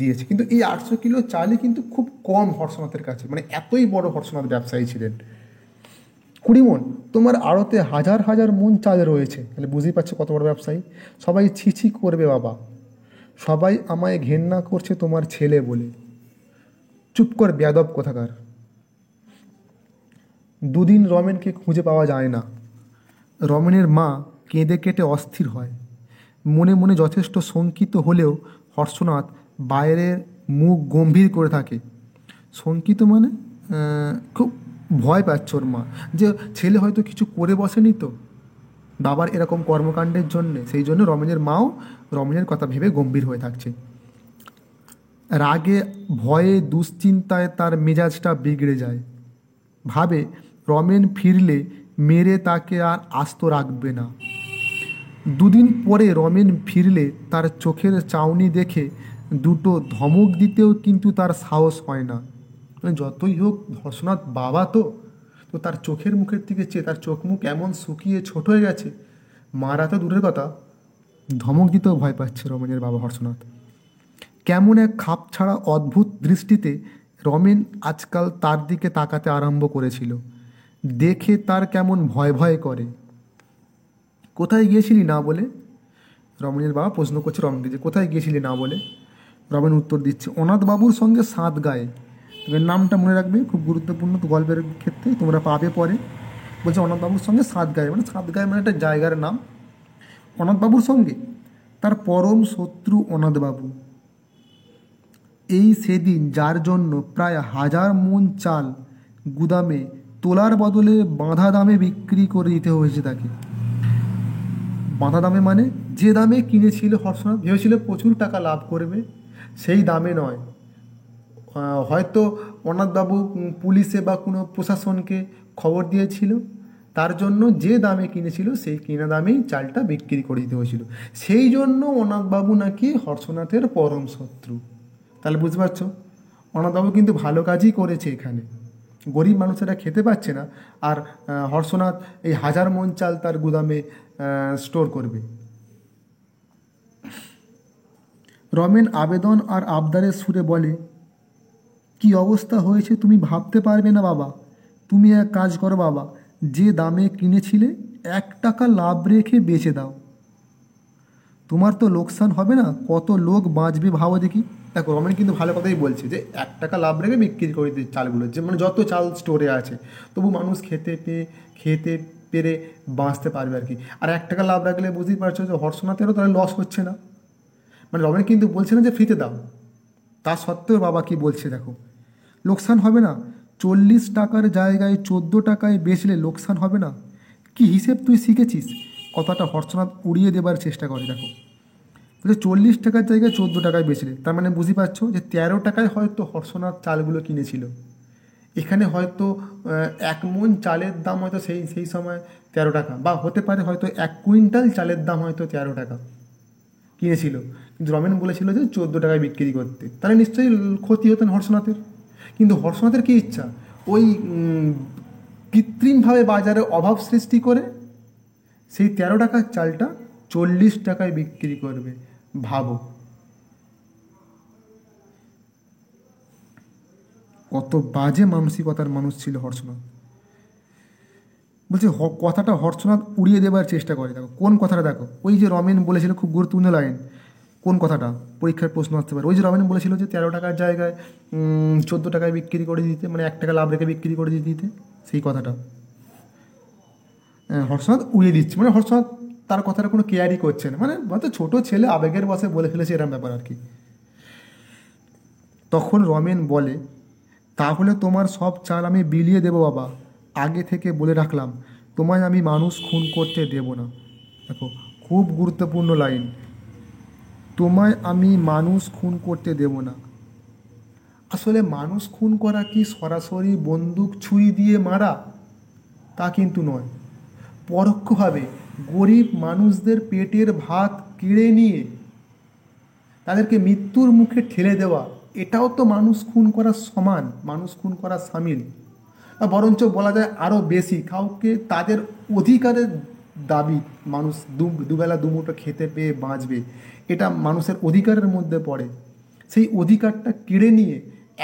দিয়েছে। কিন্তু এই 800 কিলো চালই কিন্তু খুব কম হর্ষনাথের কাছে, মানে এতই বড় হর্ষনাথ ব্যবসায়ী ছিলেন। 20 মণ, তোমার আড়তে হাজার হাজার মণ চাল রয়েছে, তাহলে বুঝতেই পারছো কত বড় ব্যবসায়ী। সবাই ছিছি করবে বাবা, সবাই আমায় ঘেন্না করছে তোমার ছেলে বলে। চুপ কর বেয়াদব কোথাকার। দুদিন রমেনকে খুঁজে পাওয়া যায় না। রমেনের মা কেঁদে কেটে অস্থির হয়। মনে মনে যথেষ্ট শঙ্কিত হলেও হর্ষনাথ বাইরের মুখ গম্ভীর করে থাকে। শঙ্কিত মানে খুব ভয় পাচ্ছে ওর মা, যে ছেলে হয়তো কিছু করে বসেনি তো বাবার এরকম কর্মকাণ্ডের জন্যে। সেই জন্য রমেনের মাও রমেনের কথা ভেবে গম্ভীর হয়ে থাকছে। রাগে ভয়ে দুশ্চিন্তায় তার মেজাজটা বিগড়ে যায়। ভাবে রমেন ফিরলে মেরে তাকে আর আস্ত রাখবে না। দুদিন পরে রমেন ফিরলে তার চোখের চাউনি দেখে দুটো ধমক দিতেও কিন্তু তার সাহস হয় না। মানে যতই হোক হর্ষনাথ বাবা তো, তো তার চোখের মুখের দিকে চেয়ে তার চোখ মুখ এমন শুকিয়ে ছোট হয়ে গেছে, মারা তো দূরের কথা, ধমক দিতেও ভয় পাচ্ছে রমেনের বাবা হর্ষনাথ। কেমন এক খাপ ছাড়া অদ্ভুত দৃষ্টিতে রমেন আজকাল তার দিকে তাকাতে আরম্ভ করেছিল। দেখে তার কেমন ভয় ভয় করে। কোথায় গিয়েছিলি না বলে? রমেনের বাবা প্রশ্ন করছে রমেনকে, যে কোথায় গিয়েছিলি না বলে? রমেন উত্তর দিচ্ছে, অনাথবাবুর সঙ্গে সাঁতগায়ে। এবার নামটা মনে রাখবে, খুব গুরুত্বপূর্ণ তো গল্পের ক্ষেত্রে, তোমরা পাবে পরে। বলছে অনাথবাবুর সঙ্গে সাঁতগায়ে, মানে সাঁতগায়ে মানে একটা জায়গার নাম। অনাথবাবুর সঙ্গে? তার পরম শত্রু অনাথবাবু। এই সেদিন যার জন্য প্রায় 1000 মণ চাল গুদামে তোলার বদলে বাঁধা দামে বিক্রি করে দিতে হয়েছে তাকে। বাঁধা দামে মানে যে দামে কিনেছিল হর্ষনাথ, ভেবেছিল প্রচুর টাকা লাভ করবে, সেই দামে নয়। হয়তো অনাথবাবু পুলিশে বা কোনো প্রশাসনকে খবর দিয়েছিল, তার জন্য যে দামে কিনেছিল সেই কিনা দামেই চালটা বিক্রি করে দিতে হয়েছিল। সেই জন্য অনাথবাবু নাকি হর্ষনাথের পরম শত্রু। তাহলে বুঝতে পারছো, অনাথবাবু কিন্তু ভালো কাজই করেছে এখানে। গরিব মানুষেরা খেতে পাচ্ছে না, আর হর্ষনাথ এই 1000 মণ চাল তার গুদামে স্টোর করবে। রমেন আবেদন আর আবদারের সুরে বলে, কি অবস্থা হয়েছে তুমি ভাবতে পারবে না বাবা। তুমি এক কাজ করো বাবা, যে দামে কিনেছিলে 1 টাকা লাভ রেখে বেচে দাও। তোমার তো লোকসান হবে না, কত লোক বাঁচবে ভাবো দেখি। দেখো রমেন কিন্তু ভালো কথাই বলছে, যে 1 টাকা লাভ রেখে বিক্রি করে দিই চালগুলো, যে মানে যত চাল স্টোরে আছে, তবু মানুষ খেতে পেরে বাঁচতে পারবে আর কি। আর 1 টাকা লাভ রাখলে বুঝতেই পারছো যে হর্ষনাথেরও তাহলে লস হচ্ছে না। মানে রমেন কিন্তু বলছে না যে ফ্রিতে দাও, তা সত্ত্বেও বাবা কি বলছে দেখো, লোকসান হবে না। 40 টাকার জায়গায় 14 টাকায় বেচলে লোকসান হবে না। কি হিসেব তুই শিখেছিস? কথাটা হর্ষনাথ উড়িয়ে দেবার চেষ্টা করে। দেখো বলছে 40 টাকার জায়গায় 14 টাকায় বেচলে, তার মানে বুঝতে পারছো যে 13 টাকায় হয়তো হর্ষনাথ চালগুলো কিনেছিল। এখানে হয়তো 1 মণ চালের দাম হয়তো সেই সময় 13 টাকা, বা হতে পারে হয়তো 1 কুইন্টাল চালের দাম হয়তো 13 টাকা কিনেছিল, কিন্তু রমেন বলেছিল যে 14 টাকায় বিক্রি করতে। তাহলে নিশ্চয়ই ক্ষতি হতেন হর্ষনাথের। কিন্তু হর্ষনাথের কী ইচ্ছা, ওই কৃত্রিমভাবে বাজারে অভাব সৃষ্টি করে সেই 13 টাকার চালটা 40 টাকায় বিক্রি করবে। ভাবো কত বাজে মানসিকতার মানুষ ছিল হর্ষনাথ। বলছে কথাটা হর্ষনাথ উড়িয়ে দেবার চেষ্টা করে। দেখো কোন কথাটা, দেখো ওই যে রমেন বলেছিল, খুব গুরুত্বপূর্ণ লাইন, কোন কথাটা পরীক্ষার প্রশ্ন আসতে পারে। ওই যে রমেন বলেছিল যে 13 টাকার জায়গায় 14 টাকায় বিক্রি করে দিতে, মানে 1 টাকা লাভ রেখে বিক্রি করে দিতে, সেই কথাটা হর্ষনাথ উড়িয়ে দিচ্ছে। মানে হর্ষনাথ তার কথাটা কোনো কেয়ারই করছে না, মানে হয়তো ছোটো ছেলে আবেগের বশে বলে ফেলেছে, এরকম ব্যাপার আর কি। তখন রমেন বলে, তাহলে তোমার সব চাল আমি বিলিয়ে দেবো বাবা, আগে থেকে বলে রাখলাম, তোমায় আমি মানুষ খুন করতে দেব না। দেখো খুব গুরুত্বপূর্ণ লাইন, তোমায় আমি মানুষ খুন করতে দেব না। আসলে মানুষ খুন করা কি সরাসরি বন্দুক ছুরি দিয়ে মারা? তা কিন্তু নয়। পরোক্ষভাবে গরিব মানুষদের পেটের ভাত কেড়ে নিয়ে তাদেরকে মৃত্যুর মুখে ঠেলে দেওয়া, এটাও তো মানুষ খুন করার সমান, মানুষ খুন করার সামিল। বরঞ্চ বলা যায় আরও বেশি, কাউকে তাদের অধিকারের দাবি, মানুষ দুবেলা দুমুঠো খেতে পেয়ে বাঁচবে, এটা মানুষের অধিকারের মধ্যে পড়ে। সেই অধিকারটা কেড়ে নিয়ে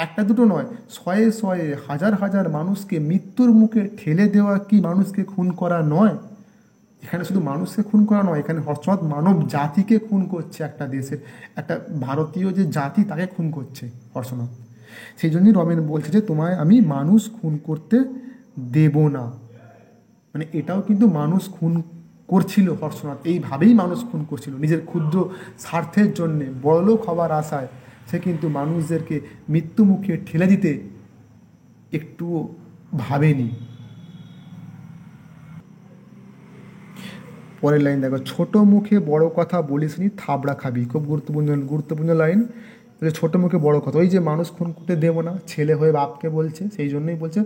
একটা দুটো নয়, শয়ে শয়ে হাজার হাজার মানুষকে মৃত্যুর মুখে ঠেলে দেওয়া কি মানুষকে খুন করা নয়? এখানে শুধু মানুষকে খুন করা নয়, এখানে হর্ষনাথ মানব জাতিকে খুন করছে, একটা দেশের, একটা ভারতীয় যে জাতি তাকে খুন করছে হর্ষনাথ। সেই জন্যই রমেন বলছে যে তোমায় আমি মানুষ খুন করতে দেব না। মানে এটাও কিন্তু মানুষ খুন করছিল হর্ষনাথ, এইভাবেই মানুষ খুন করছিল নিজের ক্ষুদ্র স্বার্থের জন্যে, বড়লোক হবার আশায় সে কিন্তু মানুষদেরকে মৃত্যু মুখে ঠেলে দিতে একটুও ভাবেনি। পরের লাইন দেখো, ছোট মুখে বড় কথা বলিসনি থাবড়া খাবি। খুব গুরুত্বপূর্ণ লাইন, ছোট মুখে বড় কথা। ওই যে মানুষ খুন করতে দেবো না, ছেলে হয়ে বাপকে বলছে, সেই জন্যই বলছে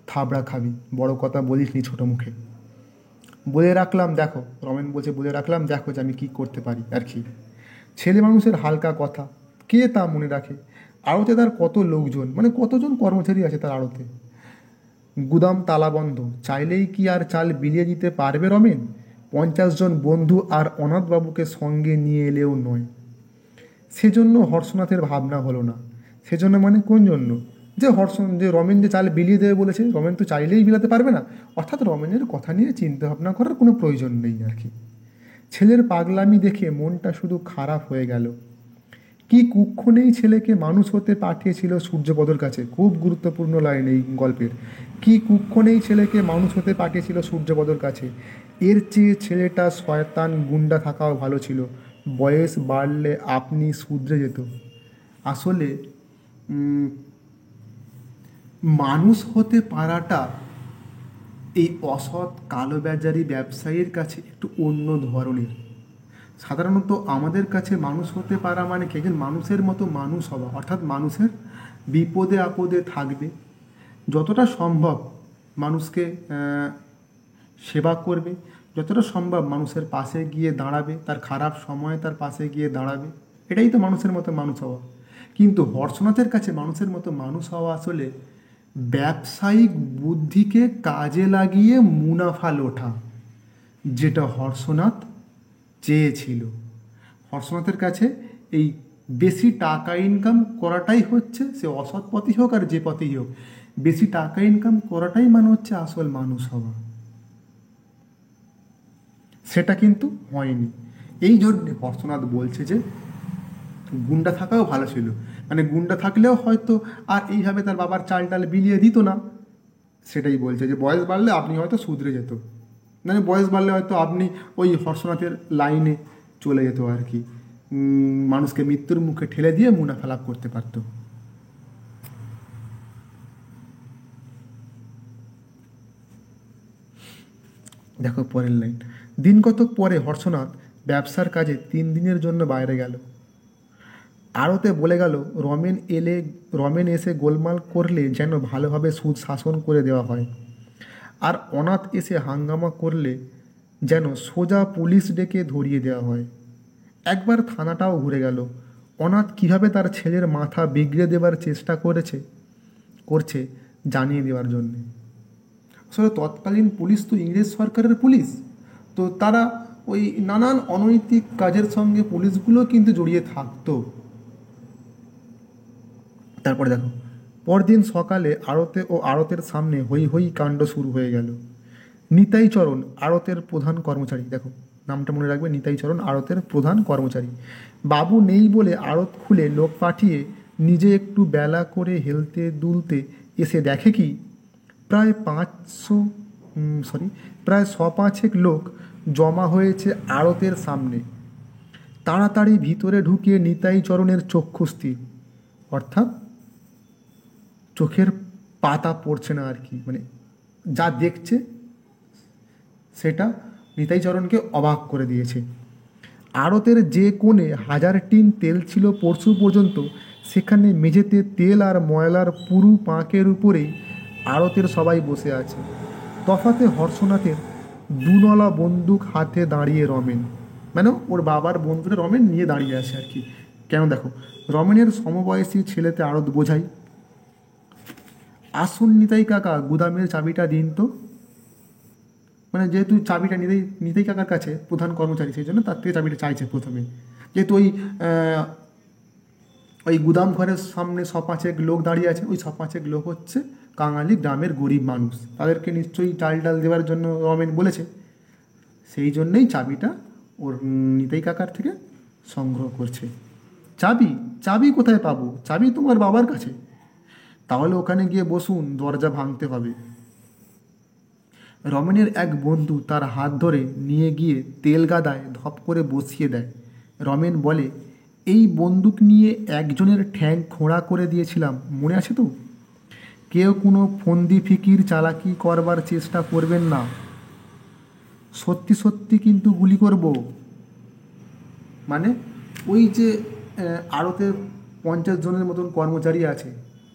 থাবড়া খাবি, বড় কথা বলিসনি ছোট মুখে। বলে রাখলাম দেখো, রমেন বলছে বলে রাখলাম দেখো যে আমি কী করতে পারি আর কি। ছেলে মানুষের হালকা কথা কে তা মনে রাখে? আড়তে তার কত লোকজন, মানে কতজন কর্মচারী আছে তার আড়তে। গুদাম তালাবন্ধ, চাইলেই কি আর চাল বিলিয়ে দিতে পারবে রমেন? 50 জন বন্ধু আর অনাথবাবুকে সঙ্গে নিয়ে এলেও নয়। সেজন্য হর্ষনাথের ভাবনা হলো না। সেজন্য মানে কোন জন্য? যে রমেন যে চাল বিলিয়ে দেবে বলেছে, রমেন তো চাইলেই বিলাতে পারবে না, অর্থাৎ রমেনের কথা নিয়ে চিন্তা ভাবনা করার কোনো প্রয়োজন নেই আর কি। ছেলের পাগলামি দেখে মনটা শুধু খারাপ হয়ে গেল। কি কুক্ষণেই ছেলেকে মানুষ হতে পাঠিয়েছিল সূর্যপদর কাছে। খুব গুরুত্বপূর্ণ লাইন এই গল্পের। কি কুক্ষণেই ছেলেকে মানুষ হতে পাঠিয়েছিল সূর্যপদর কাছে। এর চেয়ে ছেলেটা শয়তান গুন্ডা থাকাও ভালো ছিল, বয়স বাড়লে আপনি শুধরে যেত। আসলে মানুষ হতে পারাটা এই অসৎ কালোবাজারি ব্যবসায়ীর কাছে একটু অন্য ধরনের। সাধারণত আমাদের কাছে মানুষ হতে পারা মানে কি, একজন মানুষের মতো মানুষ হওয়া, অর্থাৎ মানুষের বিপদে আপদে থাকবে, যতটা সম্ভব মানুষকে সেবা করবে, যতটা সম্ভব মানুষের পাশে গিয়ে দাঁড়াবে, তার খারাপ সময়ে তার পাশে গিয়ে দাঁড়াবে, এটাই তো মানুষের মতো মানুষ হওয়া। কিন্তু হর্ষনাথের কাছে মানুষের মতো মানুষ হওয়া আসলে ব্যবসায়িক বুদ্ধিকে কাজে লাগিয়ে মুনাফা লোঠা, যেটা হর্ষনাথ চেয়েছিল। হর্ষনাথের কাছে এই বেশি টাকা ইনকাম করাটাই হচ্ছে, সে অসৎ পথই হোক আর যে পথেই হোক, বেশি টাকা ইনকাম করাটাই মানে হচ্ছে আসল মানুষ হওয়া। সেটা কিন্তু হয়নি। এই জন্যে হর্ষনাথ বলছে যে গুন্ডা থাকাও ভালো ছিল, মানে গুন্ডা থাকলেও হয়তো আর এইভাবে তার বাবার চাল টাল বিলিয়ে দিত না। সেটাই বলছে যে বয়স বাড়লে আপনি হয়তো শুধরে যেত, মানে বয়স বাড়লে হয়তো আপনি ওই হর্ষনাথের লাইনে চলে যেত আর কি, মানুষকে মৃত্যুর মুখে ঠেলে দিয়ে মুনাফা লাভ করতে পারত। দেখো পরের লাইন, দিন কতক পরে হর্ষনাথ ব্যবসার কাজে 3 দিনের জন্য বাইরে গেল। আড়তে বলে গেল রমেন এসে গোলমাল করলে যেন ভালোভাবে সুদ শাসন করে দেওয়া হয়, আর অনাথ এসে হাঙ্গামা করলে যেন সোজা পুলিশ ডেকে ধরিয়ে দেওয়া হয়। একবার থানাটাও ঘুরে গেল, অনাথ কীভাবে তার ছেলের মাথা বিগড়ে দেবার চেষ্টা করছে জানিয়ে দেওয়ার জন্যে। আসলে তৎকালীন পুলিশ তো ইংরেজ সরকারের পুলিশ, তো তারা ওই নানান অনৈতিক কাজের সঙ্গে পুলিশগুলো কিন্তু জড়িয়ে থাকতো। তারপরে দেখো, পরদিন সকালে আড়তে ও আড়তের সামনে হই হই কাণ্ড শুরু হয়ে গেল। নিতাই চরণ আড়তের প্রধান কর্মচারী, দেখো নামটা মনে রাখবে, নিতাই চরণ আড়তের প্রধান কর্মচারী, বাবু নেই বলে আড়ত খুলে লোক পাঠিয়ে নিজে একটু বেলা করে হেলতে দুলতে এসে দেখে কি প্রায় প্রায় 100-5 লোক জমা হয়েছে আড়তের সামনে। তাড়াতাড়ি ভিতরে ঢুকিয়ে নিতাই চরণের চক্ষু স্থির, অর্থাৎ চোখের পাতা পড়ছে না আর কি, মানে যা দেখছে সেটা নিতাই চরণকে অবাক করে দিয়েছে। আড়তের যে কোণে 1000 টিন তেল ছিল পরশু পর্যন্ত, সেখানে মেঝেতে তেল আর ময়লার পুরু পাঁকের উপরেই আড়তের সবাই বসে আছে। তফাতে হর্ষনাথের দুনলা বন্দুক হাতে দাঁড়িয়ে রমেন, মানে ওর বাবার বন্ধুটা রমেন নিয়ে দাঁড়িয়ে আছে আর কি। কেন দেখো, রমেনের সমবয়সী ছেলেতে আড়ত বোঝাই। আসুন নিতাই কাকা, গুদামের চাবিটা দিন তো। মানে যেহেতু চাবিটা নিতাই কাকার কাছে, প্রধান কর্মচারী, সেই জন্য তার থেকে চাবিটা চাইছে প্রথমে। যেহেতু ওই গুদাম ঘরের সামনে 100-5 লোক দাঁড়িয়ে আছে, ওই 100-5 লোক হচ্ছে কাঙালি গ্রামের গরিব মানুষ, তাদেরকে নিশ্চয়ই ডাল দেওয়ার জন্য রমেন বলেছে, সেই জন্যেই চাবিটা ওর নিতাই কাকার থেকে সংগ্রহ করছে। চাবি কোথায় পাবো? চাবি তোমার বাবার কাছে। তাহলে ওখানে গিয়ে বসুন, দরজা ভাঙতে হবে। রমেনের এক বন্ধু তার হাত ধরে নিয়ে গিয়ে তেল গাদায় ধপ করে বসিয়ে দেয়। রমেন বলে, এই বন্দুক নিয়ে একজনের ঠ্যাং খোঁড়া করে দিয়েছিলাম, মনে আছে তো? কেউ কোনো ফন্দি ফিকির চালাকি করবার চেষ্টা করবেন না, সত্যি সত্যি কিন্তু গুলি করব। মানে ওই যে আড়তে 50 জনের মতন কর্মচারী আছে,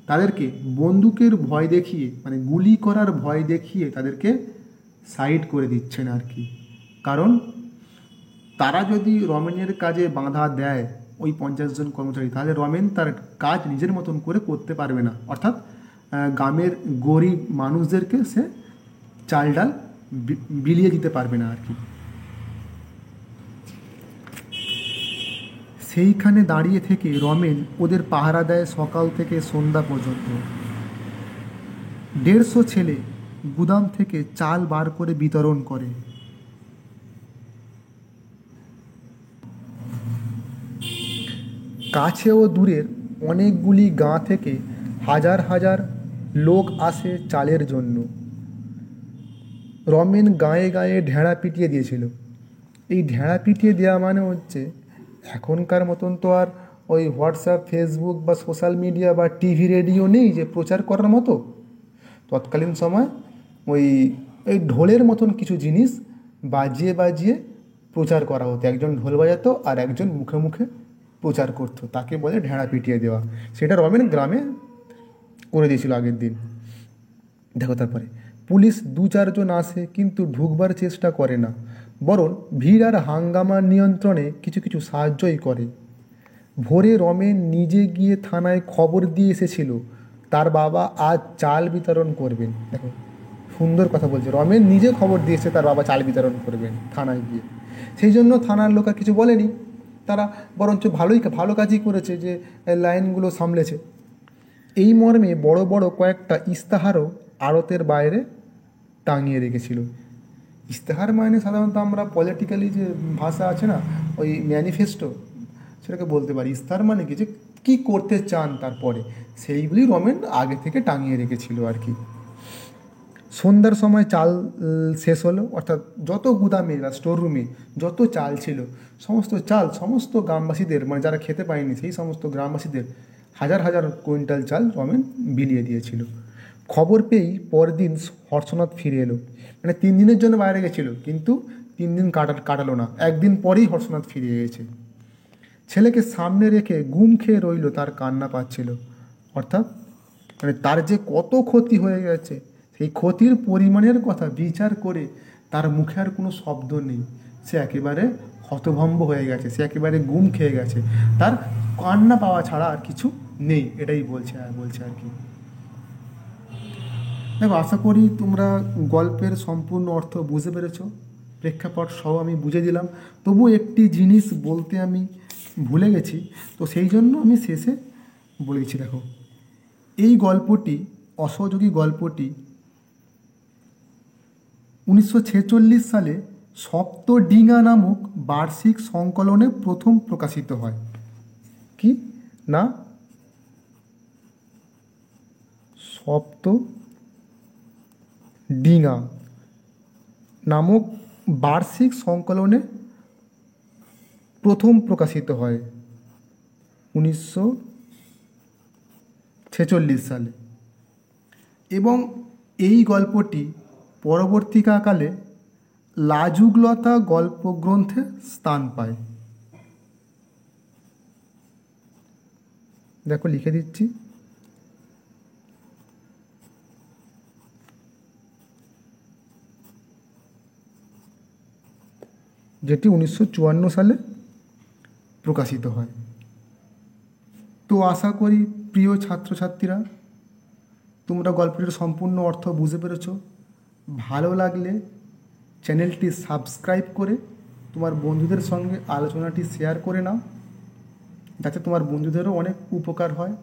তাদেরকে বন্দুকের ভয় দেখিয়ে, মানে গুলি করার ভয় দেখিয়ে তাদেরকে সাইড করে দিচ্ছেন আর কি। কারণ তারা যদি রমেনের কাজে বাধা দেয়, ওই 50 জন কর্মচারী, তাহলে রমেন তার কাজ নিজের মতন করে করতে পারবে না, অর্থাৎ গ্রামের গরিব মানুষদেরকে সে চাল ডাল বিলিয়ে দিতে পারবে না আর কি। সেইখানে দাঁড়িয়ে থেকে রমেন ওদের পাহারা দেয় সকাল থেকে সন্ধ্যা পর্যন্ত। 150 ছেলে গুদাম থেকে চাল বার করে বিতরণ করে। কাছে ও দূরের অনেকগুলি গাঁ থেকে হাজার হাজার লোক আসে চালের জন্য। রমেন গায়ে গায়ে ঢেঁড়া পিটিয়ে দিয়েছিল। এই ঢেঁড়া পিটিয়ে দেওয়া মানে হচ্ছে, এখনকার মতন তো আর ওই হোয়াটসঅ্যাপ, ফেসবুক বা সোশ্যাল মিডিয়া বা টিভি রেডিও নেই যে প্রচার করার মতো। তৎকালীন সময় ওই ঢোলের মতন কিছু জিনিস বাজিয়ে বাজিয়ে প্রচার করা হতো। একজন ঢোল বাজাতো আর একজন মুখে মুখে প্রচার করতো, তাকে বলে ঢেঁড়া পিটিয়ে দেওয়া। সেটা রমেন গ্রামে করে দিয়েছিল আগের দিন। দেখো তারপরে পুলিশ 2-4 জন আসে, কিন্তু ঢুকবার চেষ্টা করে না, বরং ভিড় আর হাঙ্গামার নিয়ন্ত্রণে কিছু কিছু সাহায্যই করে। ভোরে রমেন নিজে গিয়ে থানায় খবর দিয়ে এসেছিল তার বাবা আজ চাল বিতরণ করবেন। দেখো সুন্দর কথা বলছে, রমেন নিজে খবর দিয়েছে তার বাবা চাল বিতরণ করবেন থানায় গিয়ে। সেই জন্য থানার লোক আর কিছু বলেনি, তারা বরঞ্চ ভালো কাজই করেছে যে লাইনগুলো সামলেছে। এই মর্মে বড় বড় কয়েকটা ইস্তাহারও আড়তের বাইরে টাঙিয়ে রেখেছিল। ইস্তাহার মানে সাধারণত আমরা পলিটিক্যালি যে ভাষা আছে না, ওই ম্যানিফেস্টো, সেটাকে বলতে পারি। ইস্তাহার মানে কি, যে কী করতে চান তারপরে, সেইগুলি রমেন আগে থেকে টাঙিয়ে রেখেছিল আর কি। সন্ধ্যার সময় চাল শেষ হলো, অর্থাৎ যত গুদামে বা স্টোর রুমে যত চাল ছিল সমস্ত গ্রামবাসীদের, মানে যারা খেতে পায়নি সেই সমস্ত গ্রামবাসীদের হাজার হাজার কুইন্টাল চাল রমেন বিলিয়ে দিয়েছিল। খবর পেয়েই পরদিন হর্ষনাথ ফিরে এলো। মানে 3 দিনের জন্য বাইরে গেছিলো, কিন্তু 3 দিন কাটালো না, 1 দিন পরেই হর্ষনাথ ফিরে এসেছে। ছেলেকে সামনে রেখে ঘুম খেয়ে রইল, তার কান্না পাচ্ছিল। অর্থাৎ মানে তার যে কত ক্ষতি হয়ে গেছে, সেই ক্ষতির পরিমাণের কথা বিচার করে তার মুখে আর কোনো শব্দ নেই। সে একেবারে হতভম্ব হয়ে গেছে, সে একেবারে ঘুম খেয়ে গেছে, তার কান্না পাওয়া ছাড়া আর কিছু নেই, এটাই বলছে আর কি। দেখো, আশা করি তোমরা গল্পের সম্পূর্ণ অর্থ বুঝতে পেরেছো। প্রেক্ষাপট সহ আমি বুঝে দিলাম, তবু একটি জিনিস বলতে আমি ভুলে গেছি, তো সেই জন্য আমি শেষে বলে দিচ্ছি। দেখো, এই গল্পটি, অসহযোগী গল্পটি 1946 সালে সপ্তডিঙা নামক বার্ষিক সংকলনে প্রথম প্রকাশিত হয়। কি না, সপ্তডিঙা নামক বার্ষিক সংকলনে প্রথম প্রকাশিত হয় 1946 সালে, এবং এই গল্পটি পরবর্তীকালে লাজুকলতা গল্পগ্রন্থে স্থান পায়। দেখো, লিখে দিচ্ছি। যেটি 1954 সালে প্রকাশিত হয়। তো আশা করি প্রিয় ছাত্রছাত্রীরা, তোমরা গল্পটির সম্পূর্ণ অর্থ বুঝতে পেরেছো। ভালো লাগলে চ্যানেলটি সাবস্ক্রাইব করে তোমার বন্ধুদের সঙ্গে আলোচনাটি শেয়ার করে নাও, যাতে তোমার বন্ধুদেরও অনেক উপকার হয়।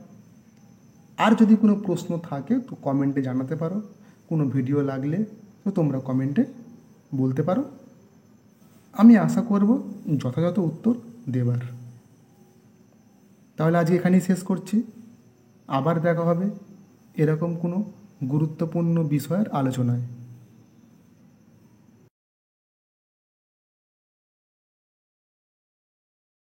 আর যদি কোনো প্রশ্ন থাকে তো কমেন্টে জানাতে পারো, কোনো ভিডিও লাগলে তো তোমরা কমেন্টে বলতে পারো, আমি আশা করব যথাযথ উত্তর দেবার। তাহলে আজকে এখানেই শেষ করছি। আবার দেখা হবে এরকম কোনো গুরুত্বপূর্ণ বিষয়ের আলোচনায়।